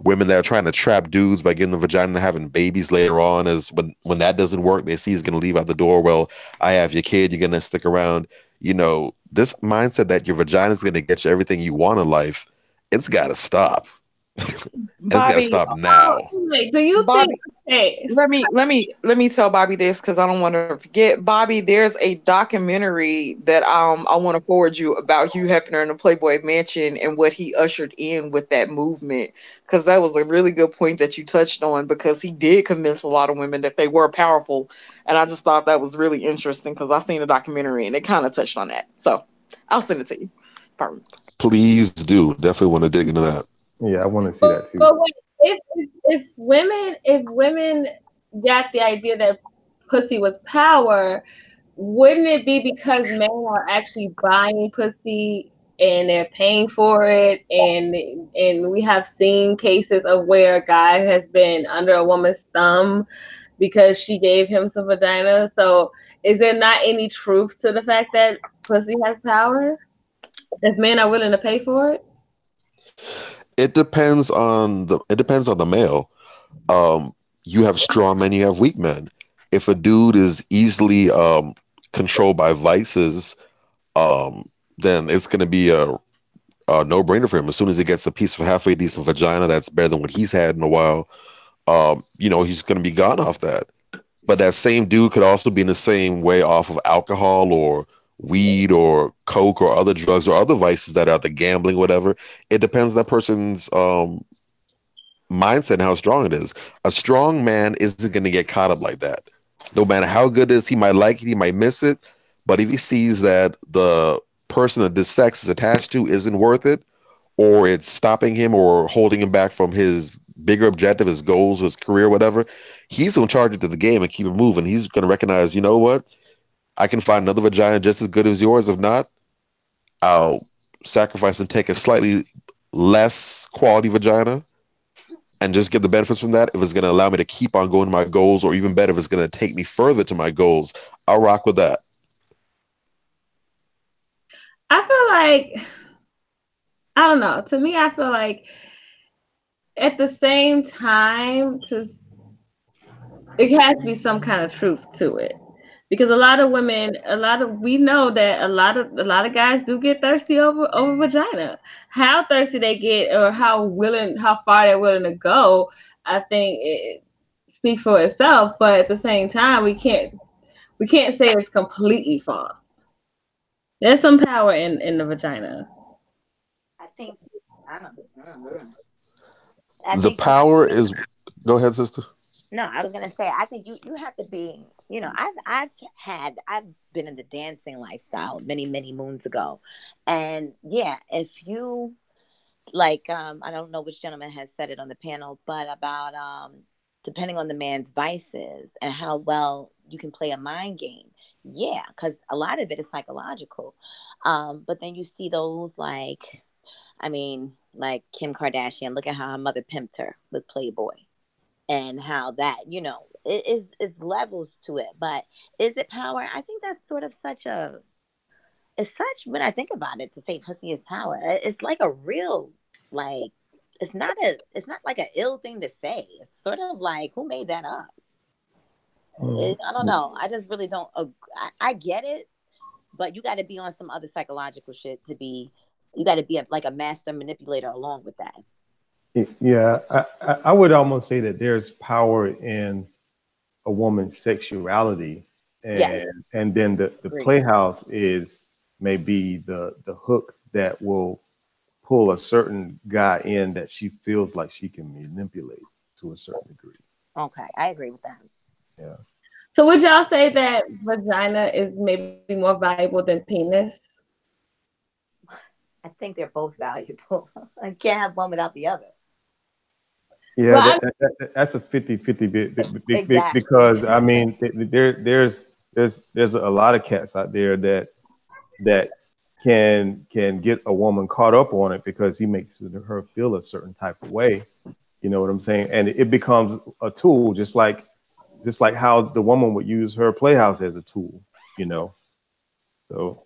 Women that are trying to trap dudes by giving the vagina and having babies later on, as when that doesn't work, they see he's going to leave out the door. Well, I have your kid, you're going to stick around. You know, this mindset that your vagina is going to get you everything you want in life, it's got to stop. It's got to stop now. Do you Bobby, think? Hey, let me tell Bobby this because I don't want to forget. Bobby, there's a documentary that I want to forward you about Hugh Hefner and the Playboy Mansion and what he ushered in with that movement, because that was a really good point that you touched on, because he did convince a lot of women that they were powerful, and I just thought that was really interesting because I've seen the documentary and it kind of touched on that. So I'll send it to you. Pardon. Please do. Definitely want to dig into that. Yeah, I want to see that too. But wait, if women got the idea that pussy was power, wouldn't it be because men are actually buying pussy and they're paying for it, and we have seen cases of where a guy has been under a woman's thumb because she gave him some vagina? So is there not any truth to the fact that pussy has power if men are willing to pay for it? It depends on the male. You have strong men, you have weak men. If a dude is easily controlled by vices, then it's going to be a no-brainer for him. As soon as he gets a piece of halfway decent vagina that's better than what he's had in a while, you know, he's going to be gone off that. But that same dude could also be in the same way off of alcohol or weed or coke or other drugs or other vices that are out there, gambling, whatever. It depends on that person's mindset and how strong it is. A strong man isn't going to get caught up like that. No matter how good it is, he might like it, he might miss it. But if he sees that the person that this sex is attached to isn't worth it, or it's stopping him or holding him back from his bigger objective, his goals, his career, whatever, he's going to charge it to the game and keep it moving. He's going to recognize, you know what? I can find another vagina just as good as yours. If not, I'll sacrifice and take a slightly less quality vagina and just get the benefits from that. If it's going to allow me to keep on going to my goals, or even better, if it's going to take me further to my goals, I'll rock with that. I feel like, I don't know. To me, I feel like at the same time, it has to be some kind of truth to it. Because a lot of women, we know that a lot of guys do get thirsty over vagina. How thirsty they get, or how far they're willing to go, I think it speaks for itself. But at the same time, we can't say it's completely false. There's some power in the vagina. I think the power is. Go ahead, sister. No, I was gonna say, I think you have to be You know, I've been in the dancing lifestyle many moons ago, and yeah, if you like, I don't know which gentleman has said it on the panel, but about depending on the man's vices and how well you can play a mind game. Yeah, because a lot of it is psychological. But then you see those like, I mean, like Kim Kardashian. Look at how her mother pimped her with Playboy, and how that, you know, it is, it's levels to it. But is it power? I think that's sort of such a, it's such, when I think about it, to say pussy is power, it's like a real, like, it's not like an ill thing to say. It's sort of like, who made that up? I don't know. I just really don't. I get it, but you got to be on some other psychological shit to be. You got to be like a master manipulator along with that. Yeah, I would almost say that there's power in a woman's sexuality, and Yes. and then the playhouse is maybe the hook that will pull a certain guy in that she feels like she can manipulate to a certain degree. Okay, I agree with that. Yeah. So would y'all say that vagina is maybe more valuable than penis? I think they're both valuable. I can't have one without the other. Yeah, Well, that's a 50-50 Exactly. because I mean there's a lot of cats out there that can get a woman caught up on it because he makes her feel a certain type of way. You know what I'm saying? And it becomes a tool, just like how the woman would use her playhouse as a tool, you know. So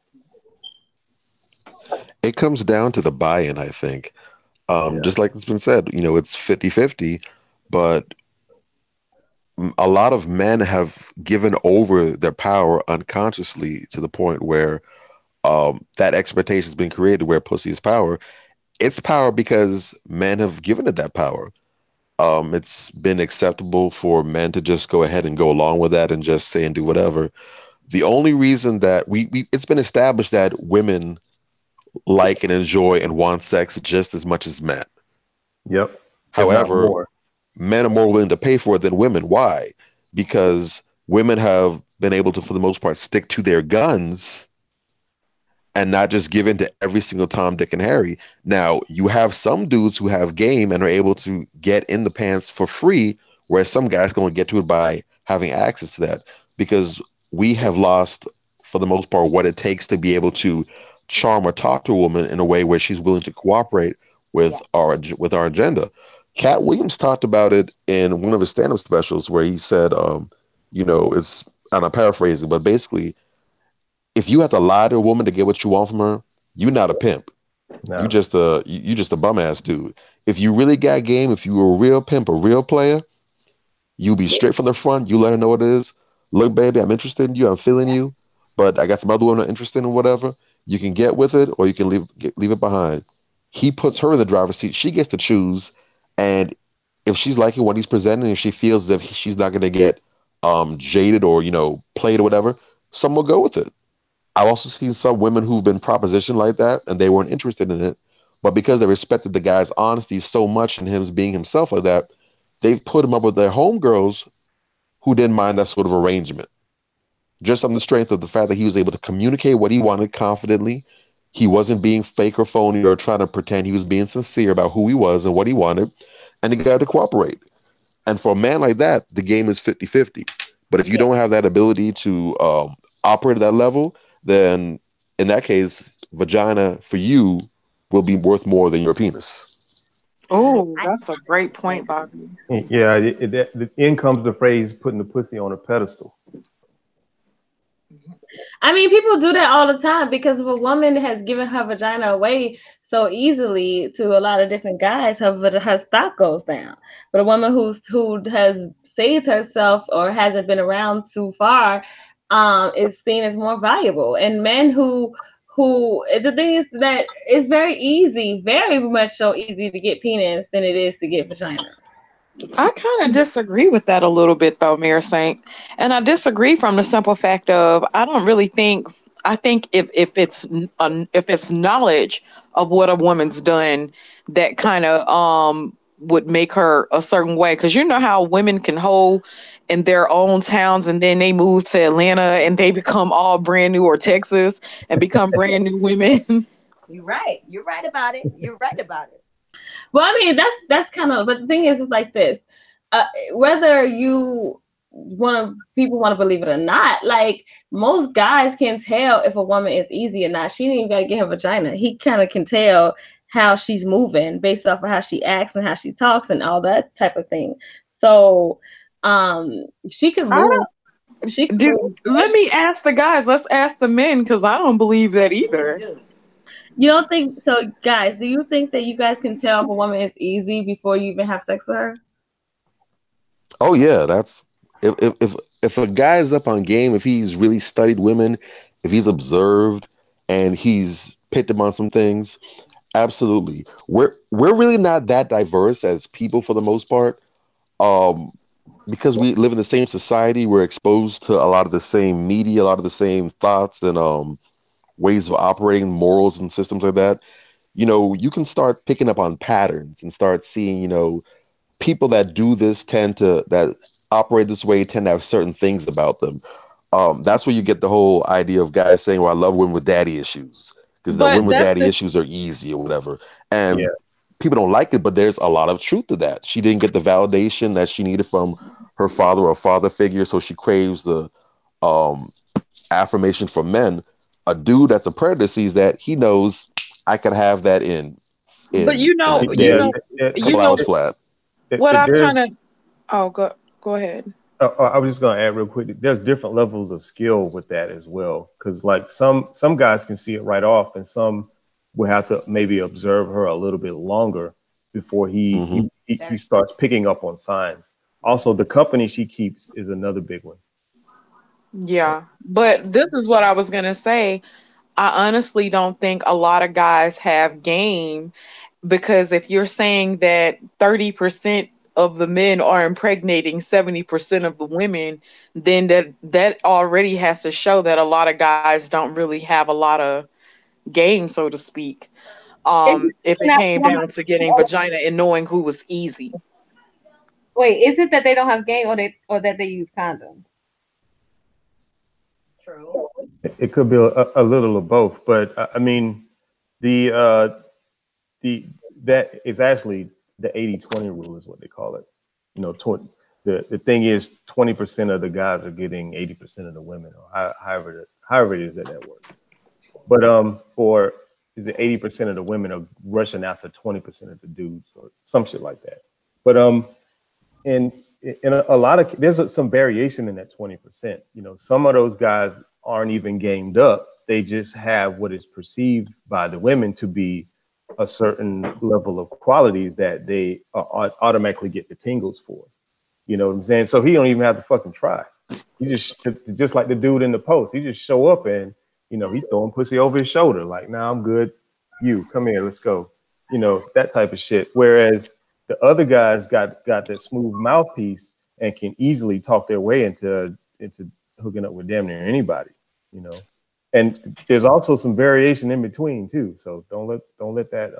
It comes down to the buy-in, I think. yeah. Just like it's been said, you know, it's 50-50, but a lot of men have given over their power unconsciously to the point where that expectation has been created where pussy is power. It's power because men have given it that power. It's been acceptable for men to just go ahead and go along with that and just say and do whatever. The only reason that we it's been established that women like and enjoy and want sex just as much as men. Yep. However, men are more willing to pay for it than women. Why? Because women have been able to, for the most part, stick to their guns and not just give in to every single Tom, Dick, and Harry. Now, you have some dudes who have game and are able to get in the pants for free, whereas some guys can only get to it by having access to that. Because we have lost, for the most part, what it takes to be able to charm or talk to a woman in a way where she's willing to cooperate with our agenda. Cat Williams talked about it in one of his stand-up specials where he said, you know, it's, and I'm paraphrasing, but basically, if you have to lie to a woman to get what you want from her, you're not a pimp. No. You just a bum ass dude. If you really got game, if you were a real pimp, a real player, you be straight from the front. You let her know what it is. Look, baby, I'm interested in you. I'm feeling you, but I got some other women interested in whatever. You can get with it, or you can leave it behind. He puts her in the driver's seat. She gets to choose, and if she's liking what he's presenting, if she feels as if she's not going to get jaded or, you know, played or whatever, some will go with it. I've also seen some women who've been propositioned like that and they weren't interested in it, but because they respected the guy's honesty so much and him being himself like that, they've put him up with their homegirls who didn't mind that sort of arrangement. Just on the strength of the fact that he was able to communicate what he wanted confidently. He wasn't being fake or phony or trying to pretend. He was being sincere about who he was and what he wanted, and he got to cooperate. And for a man like that, the game is 50-50. But if you don't have that ability to operate at that level, then in that case, vagina for you will be worth more than your penis. Oh, that's a great point, Bobby. Yeah, in comes the phrase putting the pussy on a pedestal. I mean, people do that all the time because if a woman has given her vagina away so easily to a lot of different guys, her stock goes down. But a woman who has saved herself or hasn't been around too far is seen as more valuable. And men who the thing is that it's very much so easy to get penis than it is to get vagina. I kind of disagree with that a little bit, though, Mayor Saint. And I disagree from the simple fact of I don't really think. I think if it's knowledge of what a woman's done that kind of would make her a certain way. Because you know how women can hold in their own towns and then they move to Atlanta and they become all brand new, or Texas and become brand new women. You're right. You're right about it. You're right about it. Well, I mean, that's kind of, but the thing is, it's like this. Whether people want to believe it or not, like most guys can tell if a woman is easy or not. She didn't even gotta get her vagina. He kind of can tell how she's moving based off of how she acts and how she talks and all that type of thing. So she can move. Let me ask the guys. Let's ask the men, because I don't believe that either. You don't think so, guys? Do you think that you guys can tell if a woman is easy before you even have sex with her? Oh yeah, that's if a guy is up on game, if he's really studied women, if he's observed and he's picked up on some things, absolutely. We're really not that diverse as people for the most part. Because we live in the same society, we're exposed to a lot of the same media, a lot of the same thoughts and ways of operating, morals and systems like that. You know, you can start picking up on patterns and start seeing, you know, people that do this that operate this way tend to have certain things about them. That's where you get the whole idea of guys saying, well, I love women with daddy issues because the women with daddy issues are easy or whatever. And people don't like it, but there's a lot of truth to that. She didn't get the validation that she needed from her father or father figure, so she craves the affirmation from men. A dude that's a predator sees that, he knows I could have that in but couple hours flat. What I've kind of go ahead. I was just going to add real quick. There's different levels of skill with that as well, because like some guys can see it right off, and some will have to maybe observe her a little bit longer before he starts picking up on signs. Also, the company she keeps is another big one. Yeah, but this is what I was going to say. I honestly don't think a lot of guys have game, because if you're saying that 30% of the men are impregnating 70% of the women, then that already has to show that a lot of guys don't really have a lot of game, so to speak. If it came down to getting vagina and knowing who was easy. Wait, is it that they don't have game or that they use condoms? True. It could be a little of both, but I mean, that is actually the 80-20 rule is what they call it. You know, the thing is 20% of the guys are getting 80% of the women, or however it is that works. But is it 80% of the women are rushing after 20% of the dudes, or some shit like that. But in a lot of, there's some variation in that 20%. You know, some of those guys aren't even gamed up. They just have what is perceived by the women to be a certain level of qualities that they automatically get the tingles for. You know what I'm saying? So he don't even have to fucking try. He just like the dude in the post. He just show up and, you know, he throwing pussy over his shoulder. Like, nah, I'm good. You come here, let's go. You know, that type of shit. Whereas the other guys got that smooth mouthpiece and can easily talk their way into hooking up with damn near anybody, you know. And there's also some variation in between too. So don't let that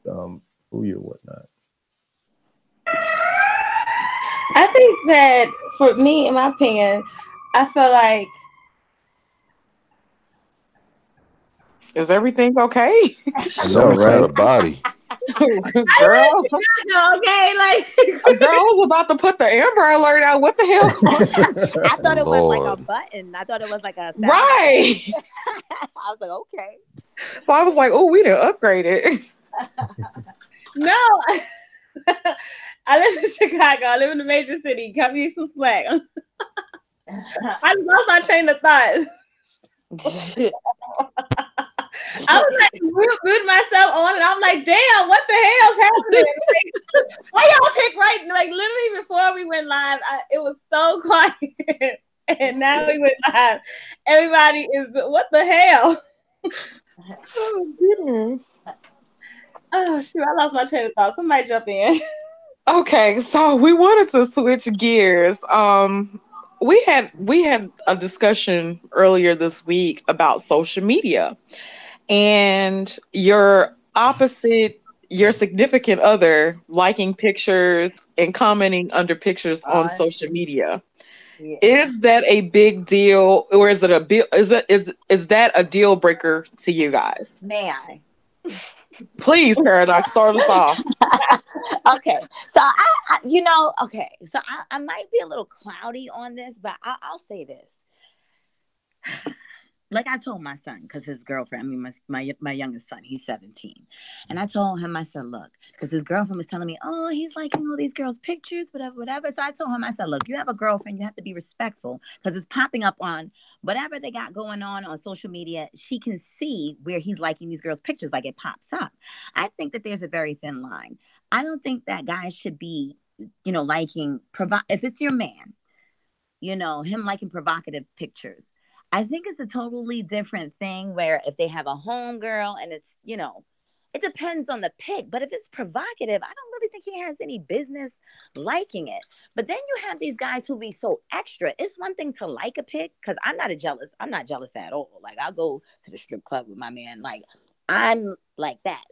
fool you or whatnot. I think that for me, in my opinion, I feel like. Is everything okay? So right, a body. Girl, okay, like girl, I was about to put the Amber Alert out. What the hell? I thought it was like a button. I thought it was like a sound. Right. I was like, okay. So I was like, oh, we done upgraded. No, I live in Chicago. I live in a major city. Cut me some slack. I lost my train of thought. I was like rooting myself on, and I'm like, damn, what the hell's happening? Why y'all pick right? Like literally before we went live, it was so quiet, and now we went live. Everybody is, what the hell? Oh goodness. Oh shoot, I lost my train of thought. Somebody jump in. Okay, so we wanted to switch gears. We had a discussion earlier this week about social media and your opposite your significant other liking pictures and commenting under pictures on social media. Yeah. Is that a big deal, or is it a big is that a deal breaker to you guys? May I? Please, Paradox, start us off. Okay, so okay, so I might be a little cloudy on this, but I'll say this. Like I told my son, because his girlfriend, I mean, my youngest son, he's 17. And I told him, I said, look, because his girlfriend was telling me, oh, he's liking all these girls' pictures, whatever. So I told him, I said, look, you have a girlfriend, you have to be respectful, because it's popping up on whatever they got going on social media. She can see where he's liking these girls' pictures, like it pops up. I think that there's a very thin line. I don't think that guys should be, liking, if it's your man, him liking provocative pictures. I think it's a totally different thing where if they have a homegirl and it's, it depends on the pic. But if it's provocative, I don't really think he has any business liking it. But then you have these guys who be so extra. It's one thing to like a pic, because I'm not jealous at all. Like, I'll go to the strip club with my man. Like, I'm like that.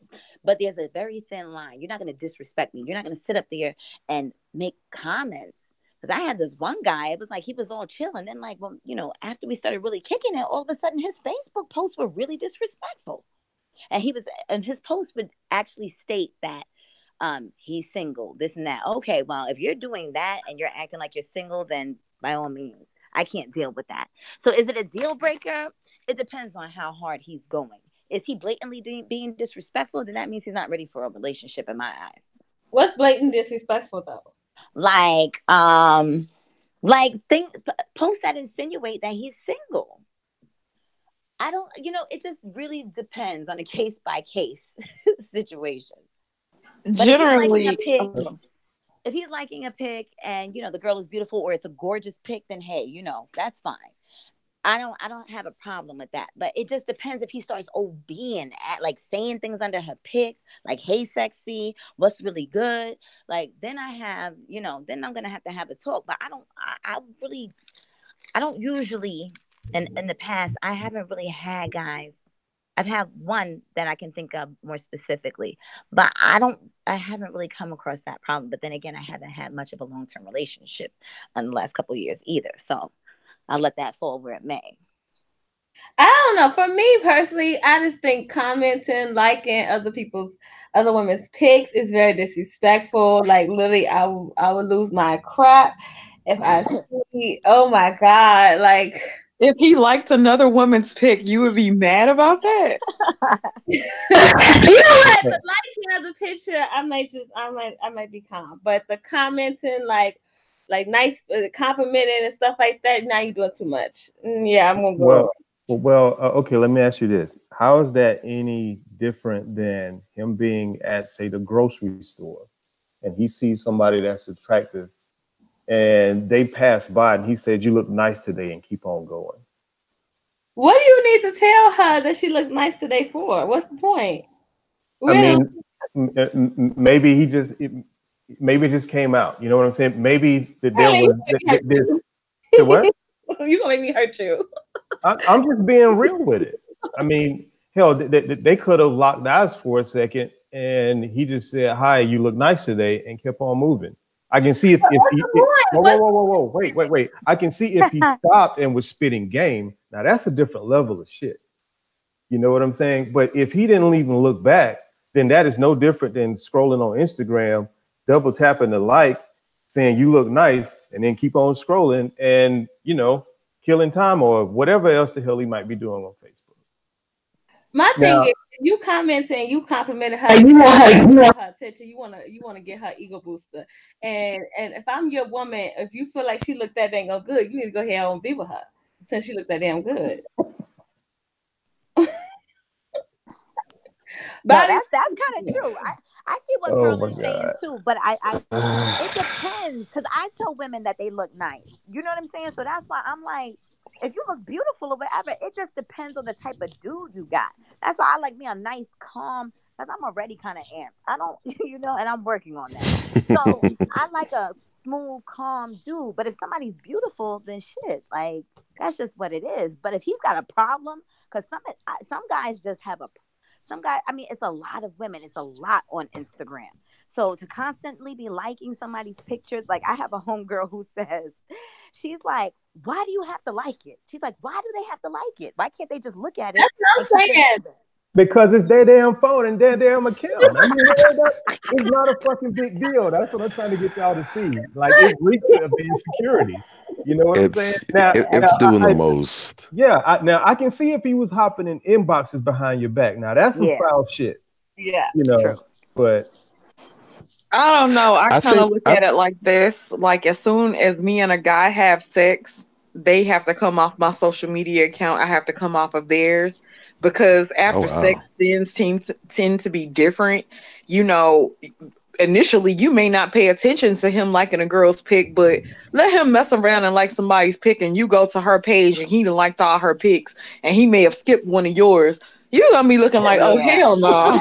But there's a very thin line. You're not going to disrespect me. You're not going to sit up there and make comments. Because I had this one guy, it was like he was all chill. And then, like, well, after we started really kicking it, all of a sudden his Facebook posts were really disrespectful. And his post would actually state that he's single, this and that. Okay, well, if you're doing that and you're acting like you're single, then by all means, I can't deal with that. So is it a deal breaker? It depends on how hard he's going. Is he blatantly being disrespectful? Then that means he's not ready for a relationship in my eyes. What's blatant disrespectful, though? Like posts that insinuate that he's single. I don't, it just really depends on a case by case situation. But generally, if he's liking a pic and the girl is beautiful or it's a gorgeous pic, then hey, that's fine. I don't have a problem with that, but it just depends if he starts ODing at like saying things under her pic, like, hey, sexy, what's really good? Like, then I have, then I'm going to have a talk, but I don't usually, in the past, I haven't really had guys. I've had one that I can think of more specifically, but I haven't really come across that problem. But then again, I haven't had much of a long-term relationship in the last couple of years either. So I'll let that fall where it may. I don't know. For me personally, I just think commenting, liking other women's pics is very disrespectful. Like, literally, I would lose my crap if I see, oh my God, like, if he liked another woman's pic, you would be mad about that? You know what? The liking of the picture, I might be calm. But the commenting, like nice complimenting and stuff like that, now you're doing too much. Yeah, I'm gonna go. Okay, let me ask you this. How is that any different than him being at, say, the grocery store and he sees somebody that's attractive and they pass by and he said, you look nice today, and keep on going? What do you need to tell her that she looks nice today for? What's the point? I mean, maybe it just came out. You know what I'm saying? Maybe that there was. Say what? You gonna make me hurt you? I'm just being real with it. I mean, hell, they could have locked eyes for a second, and he just said, "Hi, you look nice today," and kept on moving. I can see if he whoa, wait. I can see if he stopped and was spitting game. Now that's a different level of shit. You know what I'm saying? But if he didn't even look back, then that is no different than scrolling on Instagram, double tapping the like, saying you look nice, and then keep on scrolling and, killing time or whatever else the hell he might be doing on Facebook. My thing is, if you commenting, you complimented her, you want her attention, you want to get her ego booster. And if I'm your woman, if you feel like she looked that dang good, you need to go ahead and be with her since she looked that damn good. But that's kind of true. I see what girls are saying too, but it depends, because I tell women that they look nice. You know what I'm saying? So that's why I'm like, if you look beautiful or whatever, it just depends on the type of dude you got. That's why I like me a nice, calm, because I'm already kind of amped. I don't, and I'm working on that. So I like a smooth, calm dude. But if somebody's beautiful, then shit, like, that's just what it is. But if he's got a problem, because some guys just have some guy, I mean, it's a lot of women. It's a lot on Instagram. So to constantly be liking somebody's pictures, like I have a homegirl who says, she's like, why do you have to like it? She's like, why do they have to like it? Why can't they just look at it? That's what I'm saying. Because it's their damn phone and their damn account. I mean, it's not a fucking big deal. That's what I'm trying to get y'all to see. Like, it reeks of insecurity. You know what I'm saying? Now, it's doing the most. Yeah. Now, I can see if he was hopping in inboxes behind your back. Now, that's some foul shit. Yeah. You know, True. but I don't know. I kind of look I- at it like this. Like, as soon as me and a guy have sex, they have to come off my social media account. I have to come off of theirs. Because after sex, things tend to be different. You know, initially you may not pay attention to him liking a girl's pic, but let him mess around and like somebody's pic, and you go to her page and he done liked all her pics, and he may have skipped one of yours. You're gonna be looking like, oh hell no.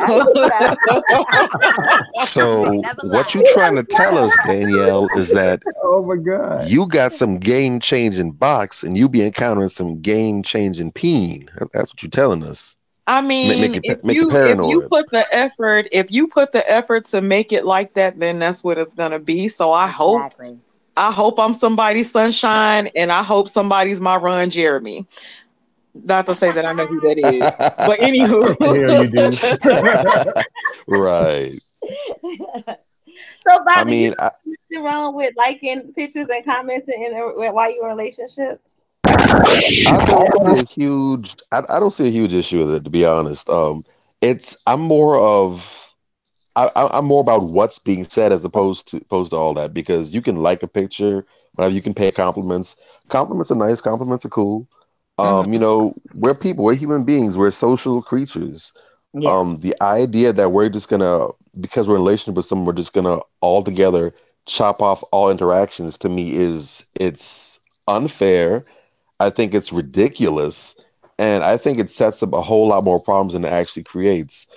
So what you trying to tell us, Danielle, is that oh my God, you got some game changing box and you be encountering some game changing peen. That's what you're telling us. I mean, if you put the effort to make it like that, then that's what it's gonna be. So I hope I'm somebody's sunshine, and I hope somebody's my Ron Jeremy. Not to say that I know who that is, but anywho. Hell you do. Right. So, Bobby, I mean, nothing wrong with liking pictures and commenting while you're in a relationship? I don't see a huge issue with it, to be honest. I'm more about what's being said as opposed to all that, because you can like a picture, whatever, you can pay compliments. Compliments are nice, compliments are cool. You know, we're people, we're human beings, we're social creatures. Yeah. The idea that we're just gonna, because we're in a relationship with someone, we're just gonna all together chop off all interactions, to me it's unfair. I think it's ridiculous, and I think it sets up a whole lot more problems than it actually creates.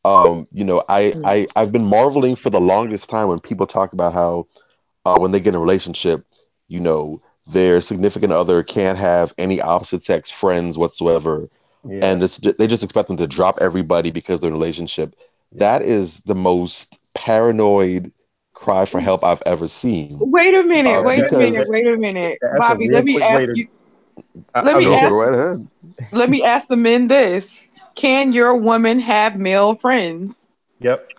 You know, I've been marveling for the longest time when people talk about how when they get in a relationship, you know, their significant other can't have any opposite sex friends whatsoever. Yeah. And they just expect them to drop everybody because they're in a relationship. That is the most paranoid cry for help I've ever seen. Wait a minute. Bobby, let me ask you. Let me ask the men this. Can your woman have male friends? Yep.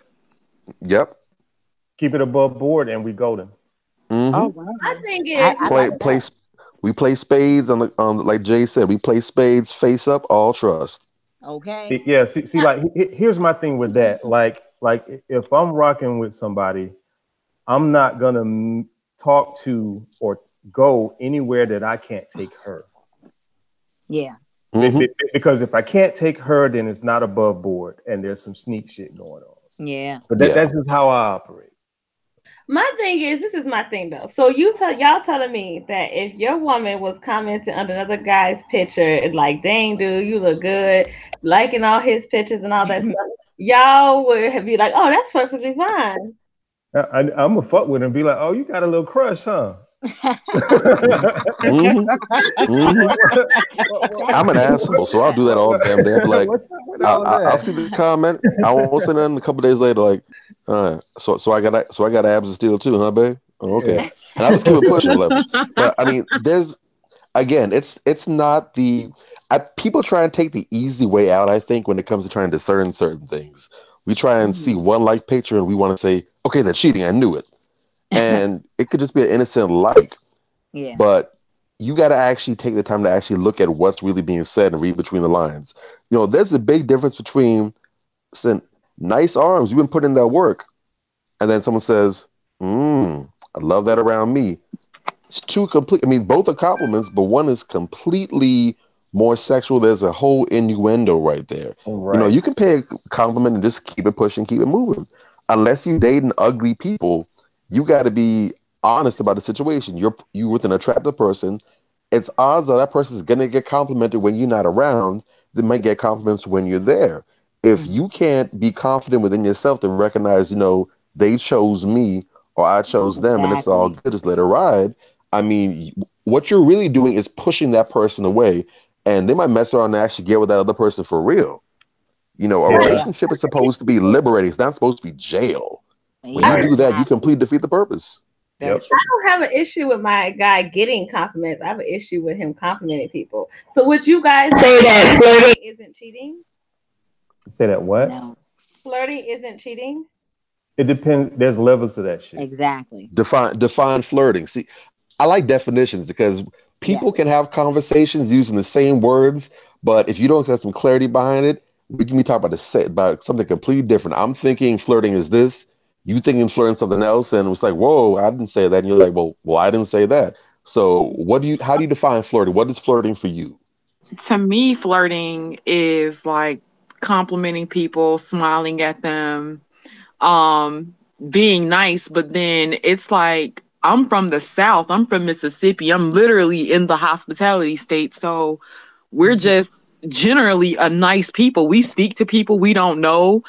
Keep it above board and we golden. Mm-hmm. Oh, wow. I think we play spades on like Jay said, we play spades face up, all trust. Okay. Yeah. See, like here's my thing with that. Like if I'm rocking with somebody, I'm not gonna talk to or go anywhere that I can't take her. Yeah. Mm-hmm. Because if I can't take her, then it's not above board, and there's some sneak shit going on. Yeah. But that's just how I operate. My thing is, this is my thing though. So y'all telling me that if your woman was commenting under another guy's picture, and like, dang dude, you look good, liking all his pictures and all that stuff, y'all would be like, oh, that's perfectly fine. I'm gonna fuck with him and be like, oh, you got a little crush, huh? Mm-hmm. I'm an asshole, so I'll do that all the damn day. Like, I'll see the comment. I won't send it in a couple days later. Like, so I got abs of steel too, huh, babe? Oh, okay. And I just keep it pushing. But I mean, it's not people try and take the easy way out. I think when it comes to trying to discern certain things, we try and see one like picture and we want to say, okay, they're cheating. I knew it. And it could just be an innocent like. Yeah. But you got to actually take the time to actually look at what's really being said and read between the lines. You know, there's a big difference between saying, nice arms, you've been putting in that work. And then someone says, I love that around me. It's two complete, I mean, both are compliments, but one is completely more sexual. There's a whole innuendo right there. Right. You know, you can pay a compliment and just keep it pushing, keep it moving. Unless you're dating ugly people, you got to be honest about the situation. You're with an attractive person. It's odds that person is going to get complimented when you're not around. They might get compliments when you're there. If you can't be confident within yourself to recognize, you know, they chose me or I chose them, and it's all good, just let it ride. I mean, what you're really doing is pushing that person away, and they might mess around and actually get with that other person for real. You know, a Yeah. relationship is supposed to be liberating. It's not supposed to be jail. When Yeah, you do that, you exactly. completely defeat the purpose. Very Yep. true. I don't have an issue with my guy getting compliments. I have an issue with him complimenting people. So would you guys say that flirting isn't cheating? Say that what? No, Flirting isn't cheating? It depends. There's levels to that shit. exactly. Define flirting. See, I like definitions because people Yes. can have conversations using the same words, but if you don't have some clarity behind it, we can be talking about something completely different. I'm thinking flirting is this, you thinking flirting something else, and it's like, whoa, I didn't say that. And you're like, well, I didn't say that. So how do you define flirting? What is flirting for you? To me, flirting is like complimenting people, smiling at them, being nice, but then it's like I'm from the South, I'm from Mississippi, I'm literally in the hospitality state, so we're just generally a nice people. We speak to people we don't know.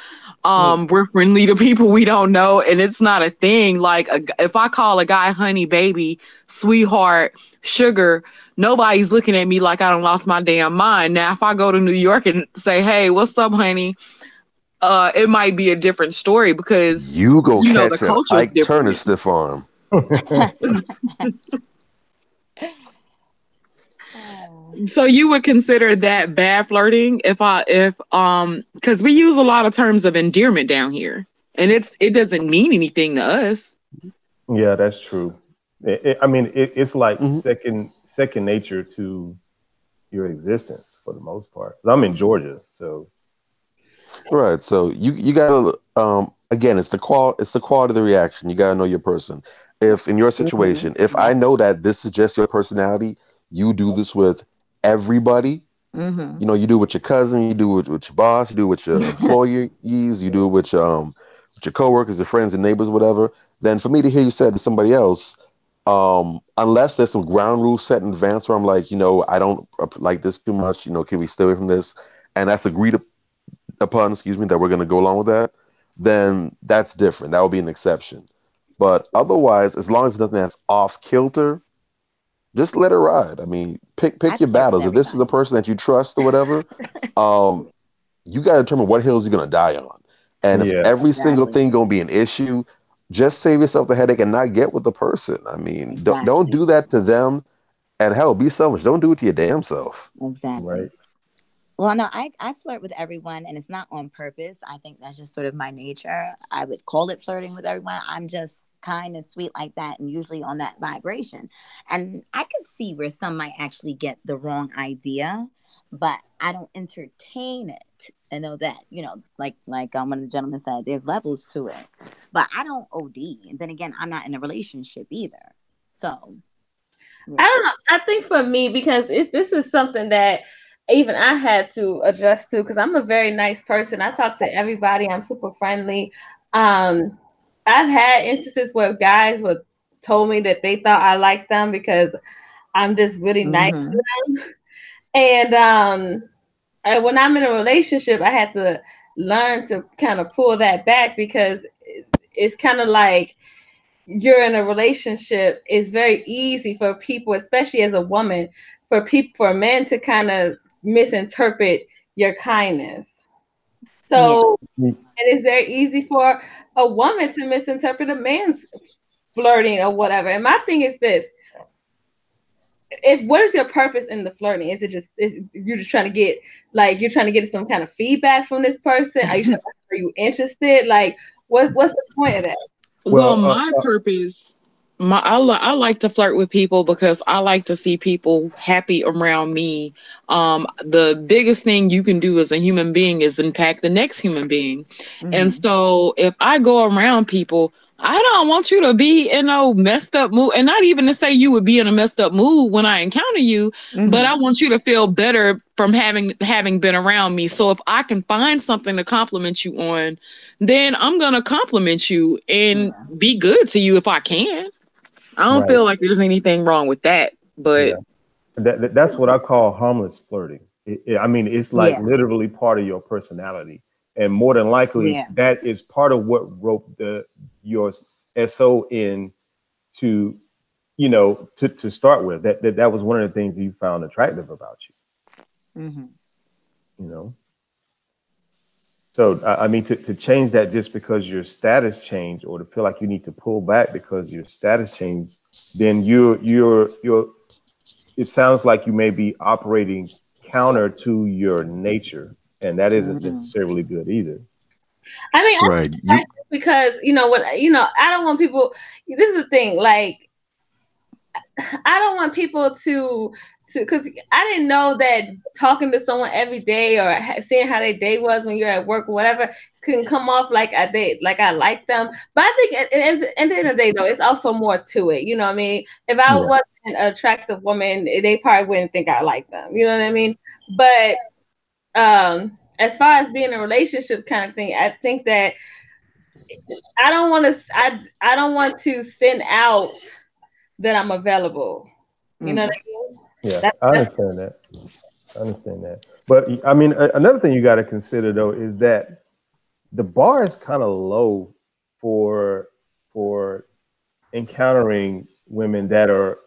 We're friendly to people we don't know, and it's not a thing. Like if I call a guy honey, baby, sweetheart, sugar, nobody's looking at me like I done lost my damn mind. Now, if I go to New York and say, hey, what's up, honey? It might be a different story because You go the catch an culture is Ike Turner different. stiff arm. So you would consider that bad flirting if because we use a lot of terms of endearment down here, and it doesn't mean anything to us. Yeah, that's true. It's like Mhm. second nature to your existence for the most part. I'm in Georgia, so Right. So you gotta again, it's the quality of the reaction. You gotta know your person. If in your situation, if I Yeah. know that this is just your personality, you do this with everybody. Mm-hmm. You know, you do it with your cousin, you do it with your boss, you do it with your employees, you do it with your coworkers, your friends and neighbors, whatever. Then for me to hear you say it to somebody else, unless there's some ground rules set in advance where I'm like, I don't like this too much, can we stay away from this? And that's agreed upon, that we're going to go along with that, then that's different. That would be an exception. But otherwise, as long as it's nothing that's off kilter, just let it ride. I mean, I pick your flirt with battles. If this is a everybody. person that you trust or whatever, you got to determine what hills you're going to die on. And if yeah. every single Exactly. thing going to be an issue, just save yourself the headache and not get with the person. I mean, don't Exactly. do that to them. And hell, be selfish. Don't do it to your damn self. Exactly. Right. Well, no, I flirt with everyone, and it's not on purpose. I think that's just sort of my nature. I would call it flirting with everyone. I'm just kind and sweet like that, and usually on that vibration. And I could see where some might actually get the wrong idea, but I don't entertain it. I know that, like one of the gentlemen said, there's levels to it, but I don't OD. And then again, I'm not in a relationship either, so yeah. I don't know. I think for me, because this is something that even I had to adjust to, because I'm a very nice person. I talk to everybody. I'm super friendly. I've had instances where guys told me that they thought I liked them because I'm just really nice to them. And when I'm in a relationship, I had to learn to kind of pull that back, because it's kind of like you're in a relationship. It's very easy for people, especially as a woman, for men to kind of misinterpret your kindness. So it is very easy for a woman to misinterpret a man's flirting or whatever. And my thing is this: what is your purpose in the flirting? Is you're just trying to get, like, you're trying to get some kind of feedback from this person? Are you interested? Like, what's the point of that? Well, my purpose, I like to flirt with people because I like to see people happy around me. The biggest thing you can do as a human being is impact the next human being. And so if I go around people, I don't want you to be in a messed up mood, and not even to say you would be in a messed up mood when I encounter you, but I want you to feel better from having been around me. So if I can find something to compliment you on, then I'm going to compliment you and be good to you if I can. I don't feel like there's anything wrong with that, but that's what I call harmless flirting. It's like literally part of your personality, and more than likely that is part of what roped your SO in to to start with. That was one of the things you found attractive about you. So I mean, to change that just because your status changed, or to feel like you need to pull back because your status changed, then you're. It sounds like you may be operating counter to your nature, and that isn't necessarily good either. I mean, Right. because I don't want people. This is the thing, like I don't want people to because I didn't know that talking to someone every day or seeing how their day was when you're at work or whatever can come off like I like them. But I think at the end of the day, though, it's also more to it. You know what I mean? If I wasn't an attractive woman, they probably wouldn't think I like them. You know what I mean? But as far as being a relationship kind of thing, I think that I don't want to send out that I'm available. You know what I mean? Yeah, I understand that. But I mean, another thing you got to consider though is that the bar is kind of low for encountering women that are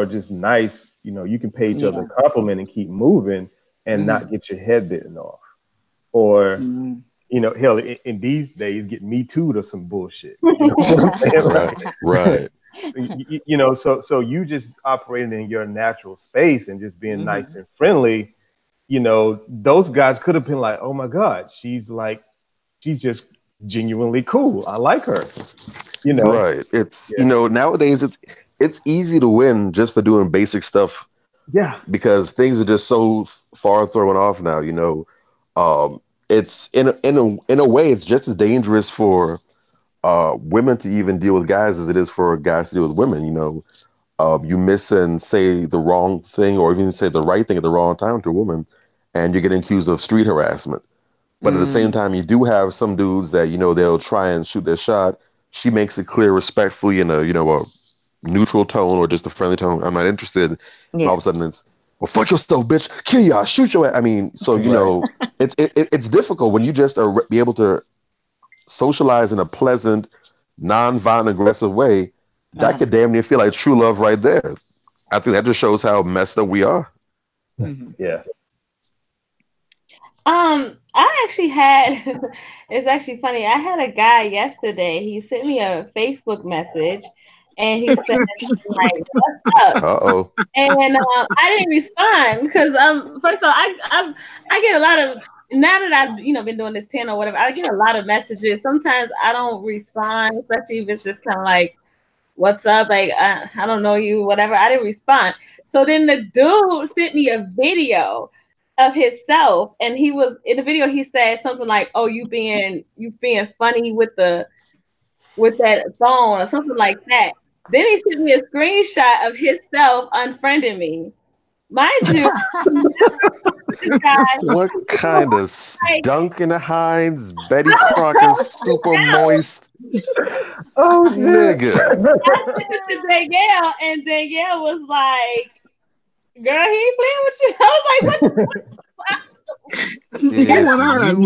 just nice. You know, you can pay each other a compliment and keep moving and not get your head bitten off, or you know, hell, in these days, get Me Too'd or some bullshit. You know what I'm saying? Right. You know, so you just operating in your natural space and just being nice and friendly, you know, those guys could have been like, oh my God, she's just genuinely cool. I like her. You know, right. It's you know, nowadays it's easy to win just for doing basic stuff. Yeah. Because things are just so far thrown off now, you know. It's in a way it's just as dangerous for women to even deal with guys as it is for guys to deal with women. You know, you miss and say the wrong thing or even say the right thing at the wrong time to a woman and you're getting accused of street harassment. But at the same time, you do have some dudes that, you know, they'll try and shoot their shot. She makes it clear respectfully in a, you know, a neutral tone or just a friendly tone. I'm not interested. And all of a sudden it's, well, fuck yourself, bitch. Kill ya, shoot your ass. I mean, so, you know, it's difficult when you just are be able to socialize in a pleasant, non-violent, aggressive way. That could damn near feel like true love right there. I think that just shows how messed up we are. Yeah. I actually had, it's actually funny. I had a guy yesterday. He sent me a Facebook message and he said, like, what's up? Uh-oh. And I didn't respond because first of all, I get a lot of, now that I've been doing this panel or whatever, I get a lot of messages. Sometimes I don't respond, especially if it's just kind of like, what's up? Like, I don't know you, whatever. I didn't respond. So then the dude sent me a video of himself, and he was in the video. He said something like, "Oh, you being funny with that phone," or something like that. Then he sent me a screenshot of himself unfriending me. Mind you, what kind of Duncan Hines, Betty Crocker, super moist? Oh, nigga! I sent it to Danielle, and Danielle was like, "Girl, he ain't playing with you." I was like, "What?" You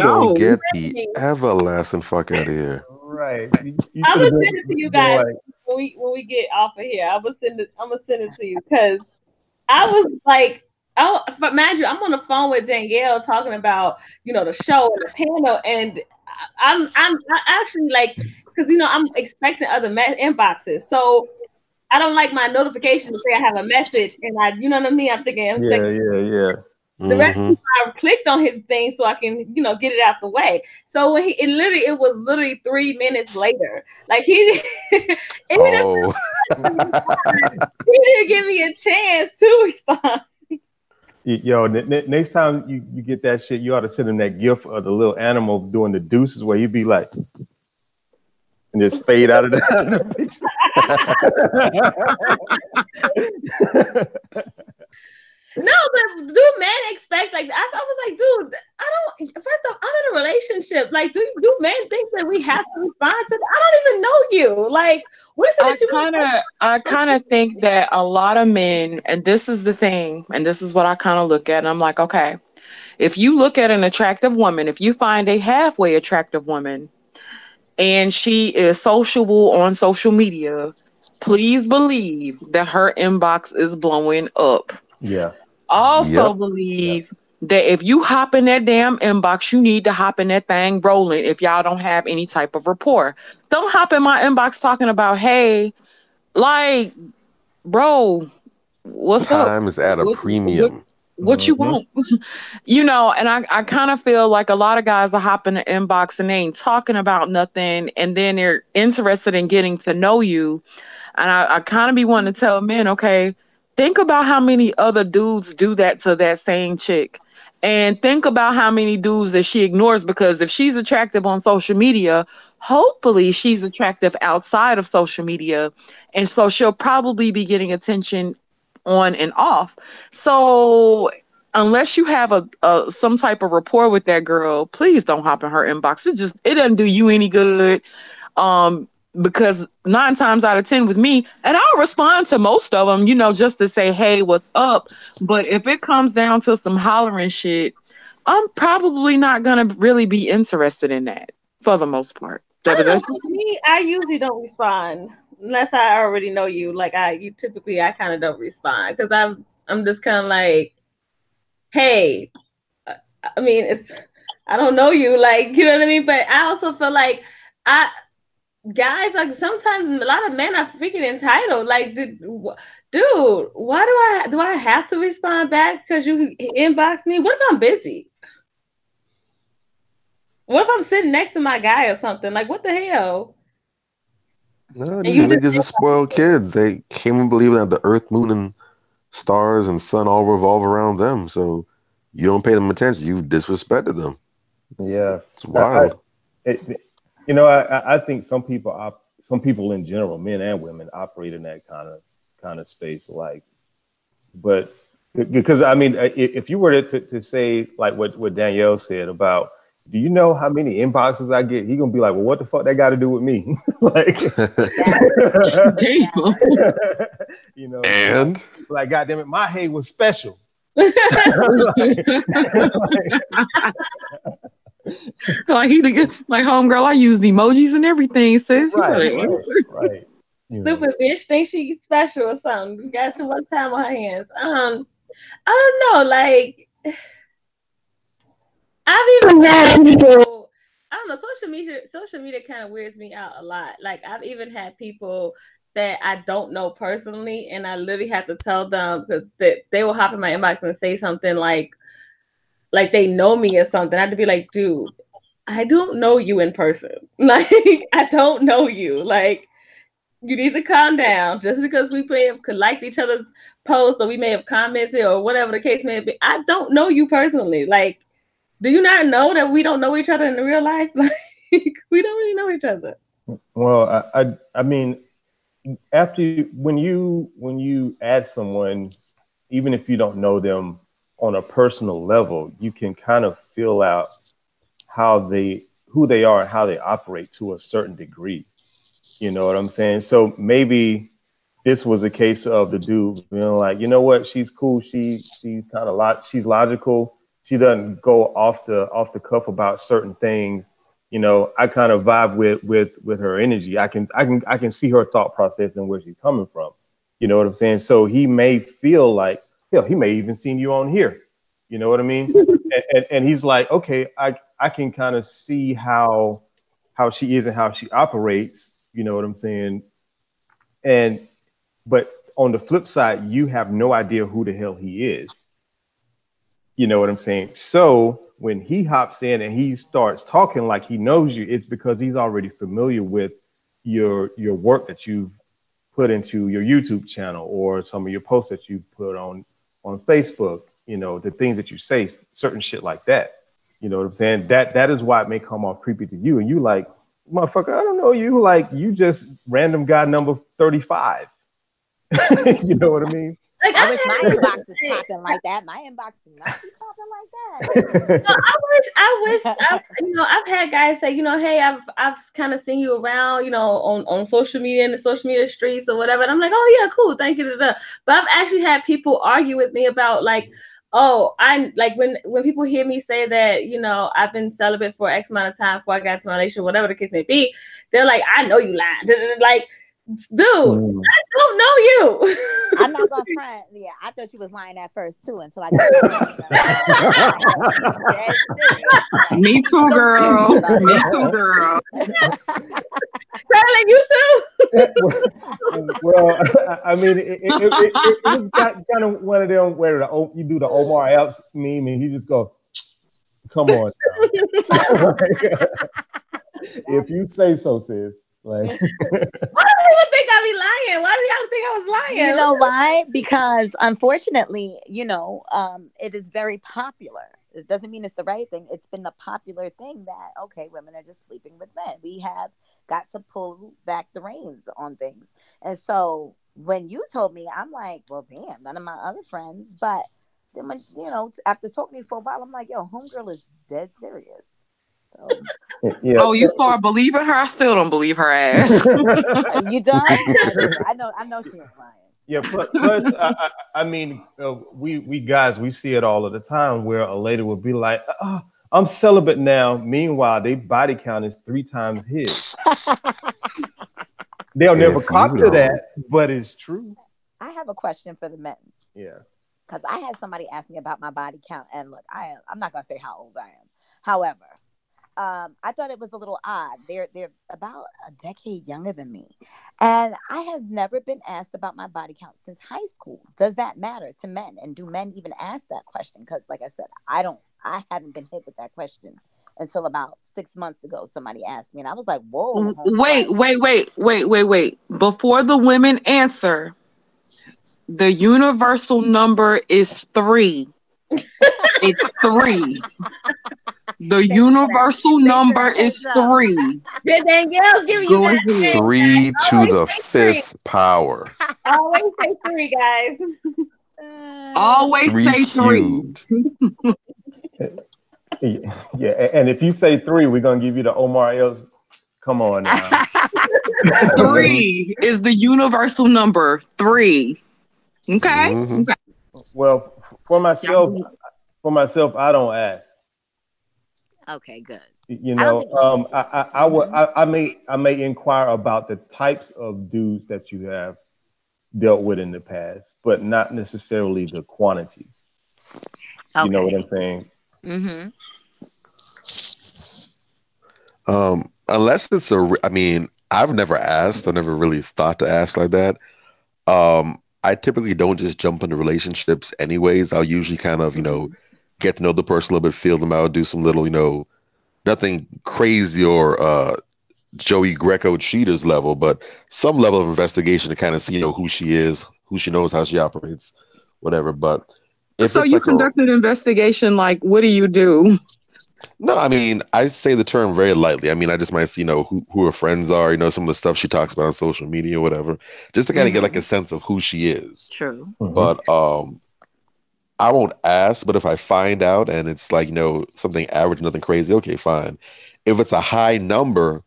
don't get the everlasting fuck out of here. Right. I'm gonna send it to you guys when we get off of here. I'm gonna send it to you because I was like, mind you, I'm on the phone with Danielle talking about the show and the panel, and I'm actually like, because I'm expecting other inboxes, so I don't like my notification to say I have a message, and you know what I mean. I'm thinking, yeah. The rest of the time, I clicked on his thing so I can, get it out the way. So when it was literally 3 minutes later. Like he didn't give me a chance to respond. Yo, next time you get that shit, you ought to send him that gif of the little animal doing the deuces where you'd be like, and just fade out of the picture. No, but do men expect I was like, dude, I don't. First off, I'm in a relationship. Like, do men think that we have to respond to that? I don't even know you. Like, what is it? I kind of think that a lot of men, and this is the thing, and this is what I kind of look at. And I'm like, okay, if you look at an attractive woman, if you find a halfway attractive woman, and she is sociable on social media, please believe that her inbox is blowing up. Yeah. Also believe that if you hop in that damn inbox, you need to hop in that thing rolling if y'all don't have any type of rapport. Don't hop in my inbox talking about, hey, like, bro, what's up? Time is at a premium. What you want? You know, and I kind of feel like a lot of guys are hopping the inbox and they ain't talking about nothing, and then they're interested in getting to know you. And I kind of be wanting to tell men, okay, think about how many other dudes do that to that same chick. And think about how many dudes that she ignores, because if she's attractive on social media, hopefully she's attractive outside of social media. And so she'll probably be getting attention on and off. So unless you have a some type of rapport with that girl, please don't hop in her inbox. It doesn't do you any good. Because 9 times out of 10 with me, and I'll respond to most of them, you know, just to say, hey, what's up? But if it comes down to some hollering shit, I'm probably not going to really be interested in that for the most part. Me, I usually don't respond unless I already know you. Like I kind of don't respond because I'm just kind of like, hey, I mean, I don't know you, like, you know what I mean? But I also feel like guys, like sometimes a lot of men are freaking entitled. Like, dude, why do I have to respond back because you inbox me? What if I'm busy? What if I'm sitting next to my guy or something? Like, what the hell? No, these niggas are spoiled kids. They can't even believe that the earth, moon, and stars and sun all revolve around them. So you don't pay them attention. You've disrespected them. Yeah, it's wild. You know, I think some people in general, men and women, operate in that kind of space. Like, but because I mean, if you were to say like what Danielle said about, do you know how many inboxes I get? He gonna be like, well, what the fuck that got to do with me? Like, damn. You know, and like, goddamn it, my hay was special. Like homegirl, I use emojis and everything, sis. Right. Stupid bitch thinks she's special or something. You got too much time on her hands. I don't know. Like, I've even had people. I don't know. Social media kind of weirds me out a lot. Like, I've even had people that I don't know personally, and I literally have to tell them because they will hop in my inbox and say something like they know me or something. I have to be like, dude, I don't know you in person. Like, I don't know you. Like, you need to calm down. Just because we may have liked each other's posts or we may have commented or whatever the case may be, I don't know you personally. Like, do you not know that we don't know each other in the real life? Like, we don't really know each other. Well, I mean, when you add someone, even if you don't know them on a personal level, you can kind of feel out who they are and how they operate to a certain degree. You know what I'm saying? So maybe this was a case of the dude, you know, like, you know what, she's cool. She's kind of she's logical. She doesn't go off the cuff about certain things. You know, I kind of vibe with her energy. I can see her thought process and where she's coming from. You know what I'm saying? So he may feel like, hell, he may even seen you on here. You know what I mean? and he's like, okay, I can kind of see how she is and how she operates. You know what I'm saying? But on the flip side, you have no idea who the hell he is. You know what I'm saying? So when he hops in and he starts talking like he knows you, it's because he's already familiar with your work that you've put into your YouTube channel or some of your posts that you put on Facebook, you know, the things that you say, certain shit like that. You know what I'm saying? That is why it may come off creepy to you. And you like, motherfucker, I don't know you. Like, you just random guy number 35. You know what I mean? Like, I wish my inbox was popping like that. My inbox is not popping like that. No, I wish, you know, I've had guys say, you know, hey, I've kind of seen you around, you know, on social media, in the social media streets or whatever. And I'm like, oh yeah, cool, thank you. But I've actually had people argue with me about like, oh, I like when people hear me say that, you know, I've been celibate for X amount of time before I got to my relationship, whatever the case may be, they're like, I know you lying. Like, Dude, I don't know you. I'm not gonna front. Yeah, I thought she was lying at first too until I got dead serious. Me too, girl. Me too, girl. Carolyn, you too. Well, I mean, it was kind of one of them where you do the Omar Epps meme and he just go, "Come on, now." If you say so, sis. Like, why do people think I be lying? Why do y'all think I was lying? You know why? Because unfortunately, it is very popular. It doesn't mean it's the right thing. It's been the popular thing that, okay, women are just sleeping with men. We have got to pull back the reins on things. And so when you told me, I'm like, well, damn, none of my other friends. But then when, after talking to me for a while, I'm like, yo, homegirl is dead serious. So, yeah. Oh, you start believing her? I still don't believe her ass. You don't? I know she ain't lying. Yeah, plus I mean, we guys, we see it all of the time where a lady will be like, I'm celibate now. Meanwhile, their body count is 3 times his. They'll never cop to that, but it's true. I have a question for the men. Yeah. Because I had somebody ask me about my body count, and look, I'm not gonna say how old I am. However, I thought it was a little odd. They're about a decade younger than me, and I have never been asked about my body count since high school. Does that matter to men? And do men even ask that question? Because, like I said, I haven't been hit with that question until about 6 months ago. Somebody asked me, and I was like, "Whoa!" Wait! Before the women answer, the universal number is 3. It's 3. The universal number is 3. Did Danielle give you that? 3 to the 5th power. Always say 3, guys. Always say 3. Yeah, and if you say 3, we're gonna give you the Omar Epps. Come on now. 3 is the universal number. 3. Okay. Mm-hmm. Okay. Well, for myself, I don't ask. Okay, good. I may inquire about the types of dudes that you have dealt with in the past, but not necessarily the quantity. Okay. You know what I'm saying? Mm-hmm. Unless it's I've never asked. I never really thought to ask like that. I typically don't just jump into relationships anyways. I'll usually kind of, get to know the person a little bit, feel them out, do some little, nothing crazy or Joey Greco cheaters level, but some level of investigation to kind of see, who she is, who she knows, how she operates, whatever. But if so it's you conducted an investigation, like, what do you do? No, I say the term very lightly. I just might see, who her friends are, some of the stuff she talks about on social media or whatever, just to kind of get like a sense of who she is. True. Mm-hmm. But I won't ask, but if I find out and it's like, something average, nothing crazy, okay, fine. If it's a high number,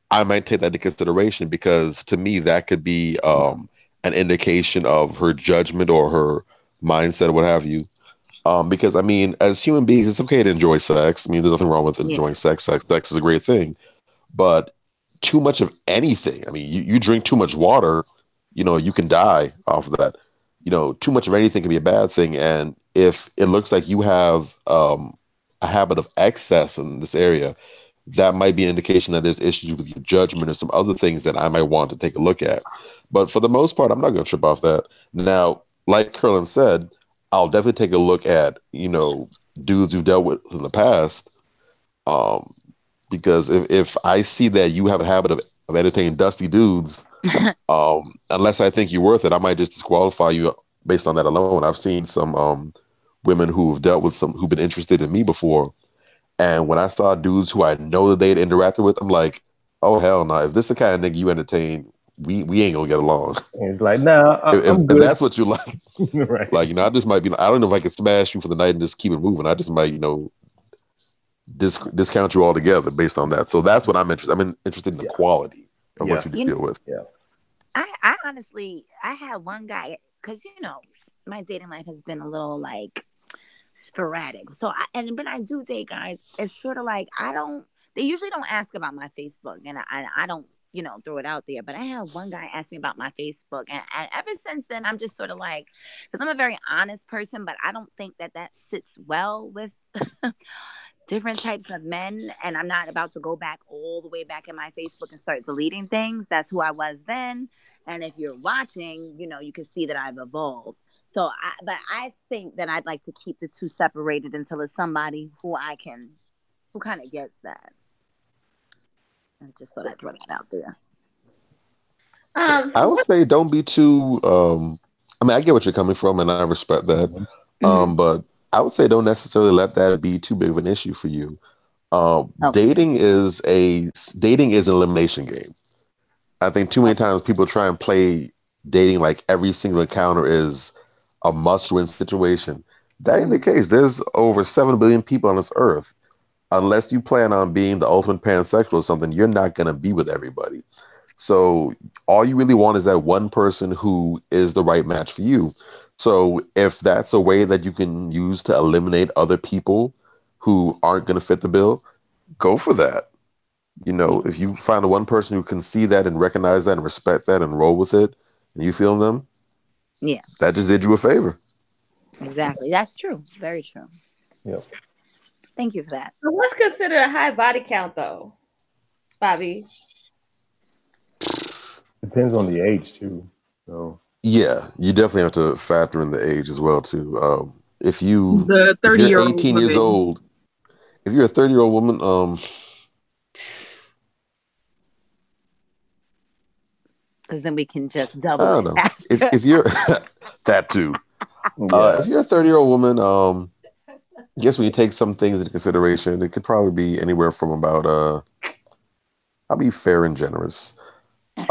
I might take that into consideration because to me, that could be an indication of her judgment or her mindset, what have you. Because as human beings, it's okay to enjoy sex. There's nothing wrong with enjoying sex. Sex is a great thing, but too much of anything. You drink too much water, you can die off of that. Too much of anything can be a bad thing. And if it looks like you have a habit of excess in this area, that might be an indication that there's issues with your judgment or some other things that I might want to take a look at. But for the most part, I'm not going to trip off that. Now, like Curlin said, I'll definitely take a look at, dudes you've dealt with in the past. Because if I see that you have a habit of entertaining dusty dudes, unless I think you're worth it, I might just disqualify you based on that alone. I've seen some women who've dealt with who've been interested in me before. And when I saw dudes who I know that they'd interacted with, I'm like, oh, hell no. If this is the kind of nigga you entertain, we ain't gonna get along. And it's like, nah, if that's what you like, right. Like, I just might be, I don't know if I can smash you for the night and just keep it moving. I just might, discount you altogether based on that. So that's what I'm interested. I'm interested in the quality of what you deal with. Yeah. I honestly, I had one guy, because, my dating life has been a little like sporadic. So, and when I do date guys, it's sort of like, they usually don't ask about my Facebook, and I don't, throw it out there. But I had one guy ask me about my Facebook, and ever since then, I'm just sort of like, because I'm a very honest person, but I don't think that sits well with different types of men. And I'm not about to go back all the way back in my Facebook and start deleting things. That's who I was then. And if you're watching, you can see that I've evolved. So, but I think that I'd like to keep the two separated until it's somebody who kind of gets that. I just thought I'd throw that out there. I would say don't be too. I mean, I get what you're coming from, and I respect that. But I would say don't necessarily let that be too big of an issue for you. Okay. Dating is an elimination game. I think too many times people try and play dating like every single encounter is a must-win situation. That ain't the case. There's over 7 billion people on this earth. Unless you plan on being the ultimate pansexual or something, you're not going to be with everybody. So all you really want is that one person who is the right match for you. So if that's a way that you can use to eliminate other people who aren't going to fit the bill, go for that. If you find the one person who can see that and recognize that and respect that and roll with it, and you feel them, yeah, that just did you a favor. Exactly. That's true. Very true. Yeah. Thank you for that. So what's considered a high body count, though, Bobby? Depends on the age too. So yeah, you definitely have to factor in the age as well too. If you're 18 years old, if you're a 30-year-old woman, because then we can just double. I don't know. If you're that too. If you're a 30-year-old woman, I guess when you take some things into consideration, it could probably be anywhere from about I'll be fair and generous. 20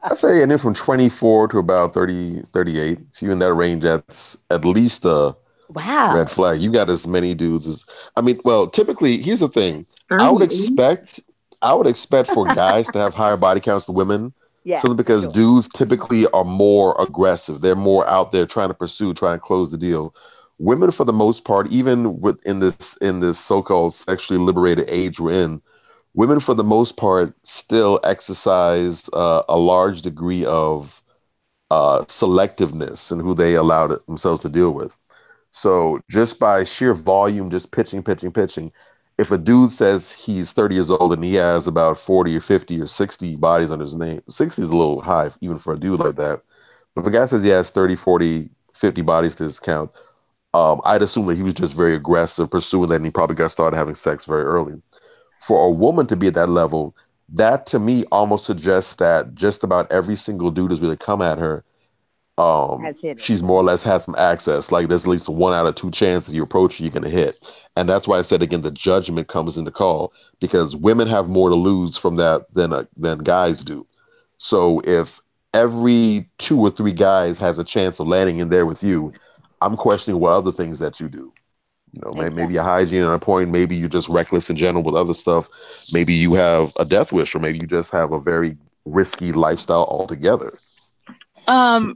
I'd say anywhere from 24 to about 30, 38. If you're in that range, that's at least a red flag. You got as many dudes as typically here's the thing. I would expect for guys to have higher body counts than women. Yeah, simply because dudes typically are more aggressive. They're more out there trying to close the deal. Women, for the most part, even in this so-called sexually liberated age we're in, women, for the most part, still exercise a large degree of selectiveness in who they allow themselves to deal with. So just by sheer volume, just pitching. If a dude says he's 30 years old and he has about 40 or 50 or 60 bodies under his name, 60 is a little high even for a dude like that. But if a guy says he has 30, 40, 50 bodies to his count, I'd assume that he was just very aggressive pursuing that, and he probably got started having sex very early. For a woman to be at that level, that to me almost suggests that just about every single dude has really come at her. She's more or less had some access. Like there's at least 1 out of 2 chances you approach her, you're going to hit. And that's why I said, again, the judgment comes into call, because women have more to lose from that than guys do. So if every 2 or 3 guys has a chance of landing in there with you, I'm questioning what other things that you do. Maybe your hygiene on a point, maybe you're just reckless in general with other stuff. Maybe you have a death wish, or maybe you just have a very risky lifestyle altogether. Go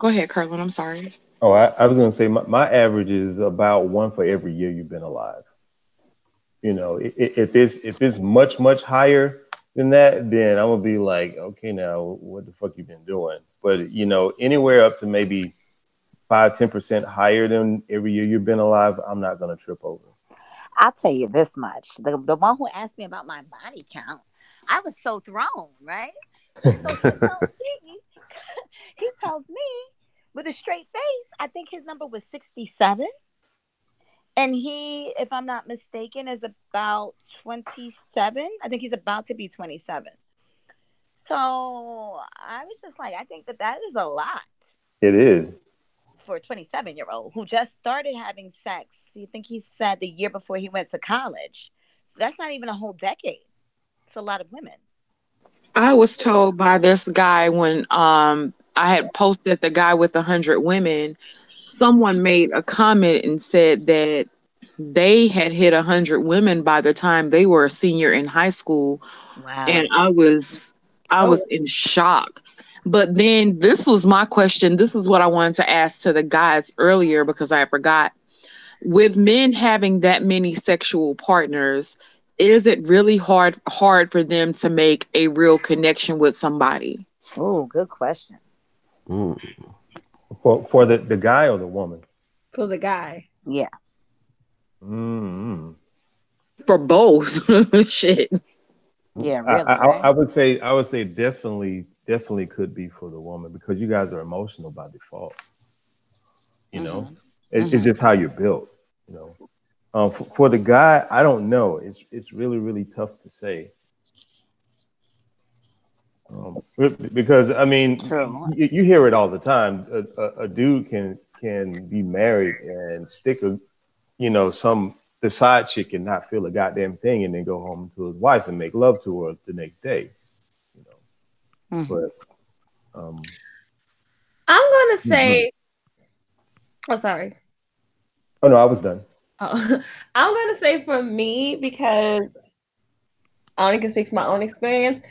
ahead, Carlin. I'm sorry. Oh, I was going to say my average is about 1 for every year you've been alive. If it's much higher than that, then I'm gonna be like, okay, now what the fuck you been doing? But anywhere up to maybe 5-10% higher than every year you've been alive, I'm not gonna trip over. I'll tell you this much: the one who asked me about my body count, I was so thrown, right? So he told me with a straight face, I think his number was 67. And he, if I'm not mistaken, is about 27. I think he's about to be 27. So I was just like, I think that is a lot. It is. For a 27-year-old who just started having sex. So you think he said the year before he went to college. So that's not even a whole decade. It's a lot of women. I was told by this guy when I had posted the guy with 100 women, someone made a comment and said that they had hit 100 women by the time they were a senior in high school. Wow. And I was in shock. But then this was my question. This is what I wanted to ask to the guys earlier because I forgot. with men having that many sexual partners, is it really hard for them to make a real connection with somebody? Oh, good question. Mm. For the guy or the woman? For the guy. Yeah. Mm-hmm. For both. Shit. Yeah, really. I would say definitely could be for the woman, because you guys are emotional by default. You know, it's just how you're built. You know, for the guy, I don't know. It's really tough to say. Because I mean, you hear it all the time. A dude can be married and stick the side chick and not feel a goddamn thing, and then go home to his wife and make love to her the next day. You know, but I'm gonna say. Oh, sorry. Oh no, I was done. Oh, I'm gonna say for me, because I only can speak from my own experience.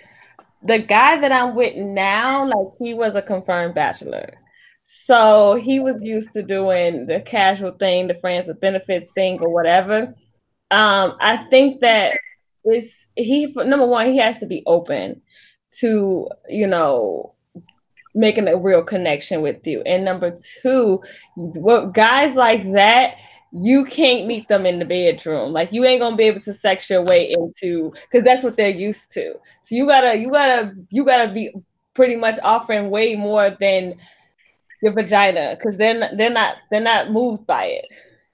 The guy that I'm with now, like, he was a confirmed bachelor. So he was used to doing the casual thing, the friends with benefits thing or whatever. I think that number one, he has to be open to, making a real connection with you. And number two, guys like that, you can't meet them in the bedroom. Like, you ain't gonna be able to sex your way into, because that's what they're used to. So you gotta be pretty much offering way more than your vagina, because they're not moved by it.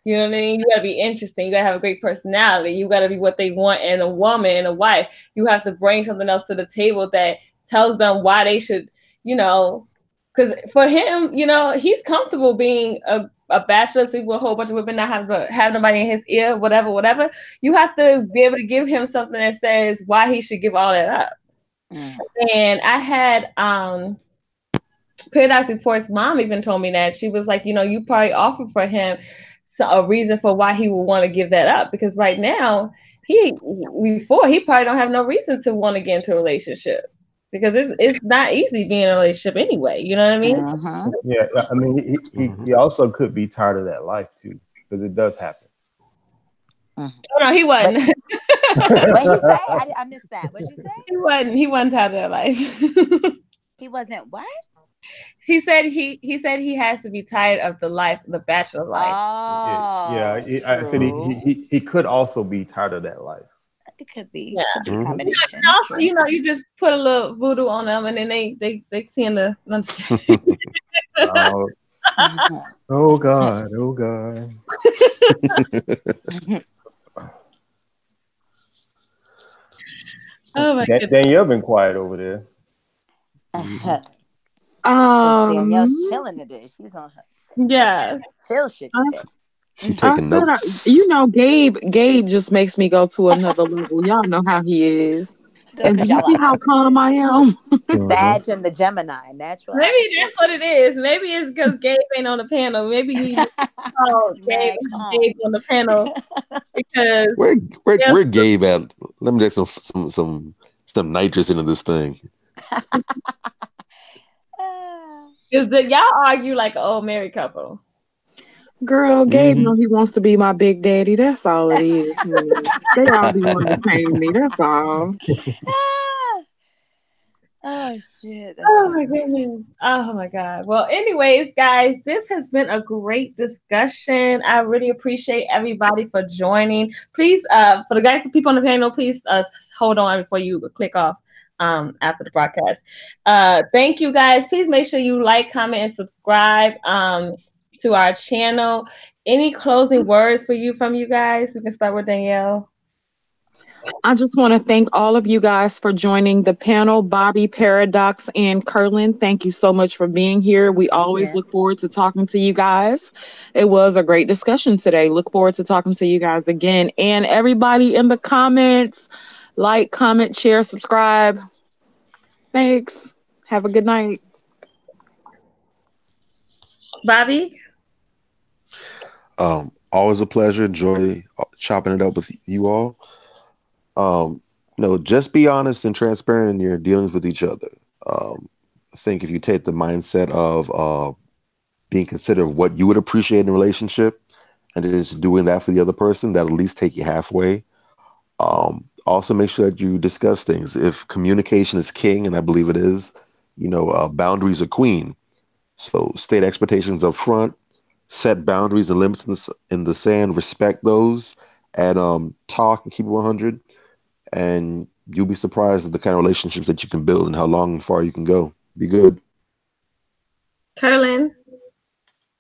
You know what I mean? You gotta be interesting. You gotta have a great personality. You gotta be what they want in a woman and a wife. You have to bring something else to the table that tells them why they should, because for him, he's comfortable being a bachelor, sleep with a whole bunch of women, not have nobody in his ear, whatever. You have to be able to give him something that says why he should give all that up. And I had Paradise Report's mom even told me that. She was like, you probably offered for him a reason for why he would want to give that up, because right now he probably don't have no reason to want to get into a relationship, because it's not easy being in a relationship anyway. You know what I mean? Yeah, I mean, he also could be tired of that life too, because it does happen. Oh no, he wasn't. What you say? I missed that. What'd you say? He wasn't tired of that life. He wasn't what? He said he has to be tired of the bachelor life. Oh, I said he could also be tired of that life. It could be. Yeah. Could be a combination. Also, you just put a little voodoo on them, and then they tend to. Oh God! Oh my goodness. Danielle been quiet over there. Danielle's chilling today. She's on her chill shit today. She taking notes. Gabe just makes me go to another level. Y'all know how he is. And do you see how calm I am? Sag and the Gemini, natural. Maybe that's what it is. Maybe it's because Gabe ain't on the panel. Maybe he Gabe on the panel because where Gabe at? Let me get some nitrous into this thing. Because y'all argue like an old married couple. Girl, Gabe know he wants to be my big daddy. That's all it is. They all be wanting to tame me. That's all. Oh shit. Oh my goodness. Oh my God. Well, anyways, guys, this has been a great discussion. I really appreciate everybody for joining. Please, for the people on the panel, please hold on before you click off after the broadcast. Thank you guys. Please make sure you like, comment, and subscribe to our channel. Any closing words from you guys? We can start with Danielle. I just want to thank all of you guys for joining the panel. Bobby, Paradox, and Curlin, thank you so much for being here. We always look forward to talking to you guys. It was a great discussion today. Look forward to talking to you guys again. And everybody in the comments, like, comment, share, subscribe. Thanks. Have a good night. Bobby? Always a pleasure. Enjoy chopping it up with you all. Just be honest and transparent in your dealings with each other. I think if you take the mindset of being considerate of what you would appreciate in a relationship and just doing that for the other person, that'll at least take you halfway. Also, make sure that you discuss things. If communication is king, and I believe it is, boundaries are queen. So state expectations up front, set boundaries and limits in the sand, respect those, and talk and keep it 100. And you'll be surprised at the kind of relationships that you can build and how long and far you can go. Be good. Curlin.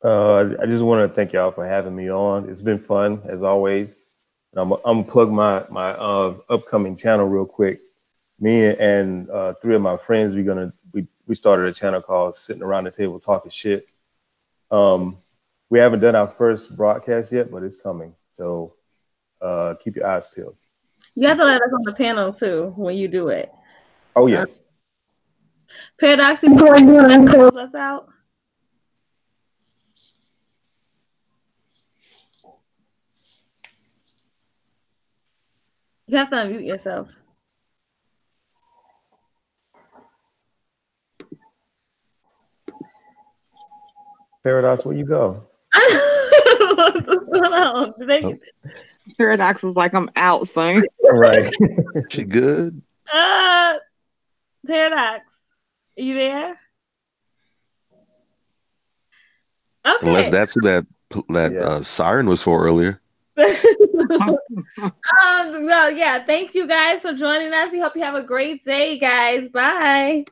I just want to thank y'all for having me on. It's been fun as always. And I'm gonna plug my upcoming channel real quick. Me and 3 of my friends, we started a channel called Sitting Around the Table Talking Shit. We haven't done our first broadcast yet, but it's coming. So keep your eyes peeled. You have to let us on the panel too when you do it. Oh yeah. Paradox, you want to close us out? You have to unmute yourself. Paradox, where you go? Paradox is like, I'm out, son. Right. She good? Paradox, are you there? Okay. Unless that's who that siren was for earlier. Well, yeah. Thank you guys for joining us. We hope you have a great day, guys. Bye.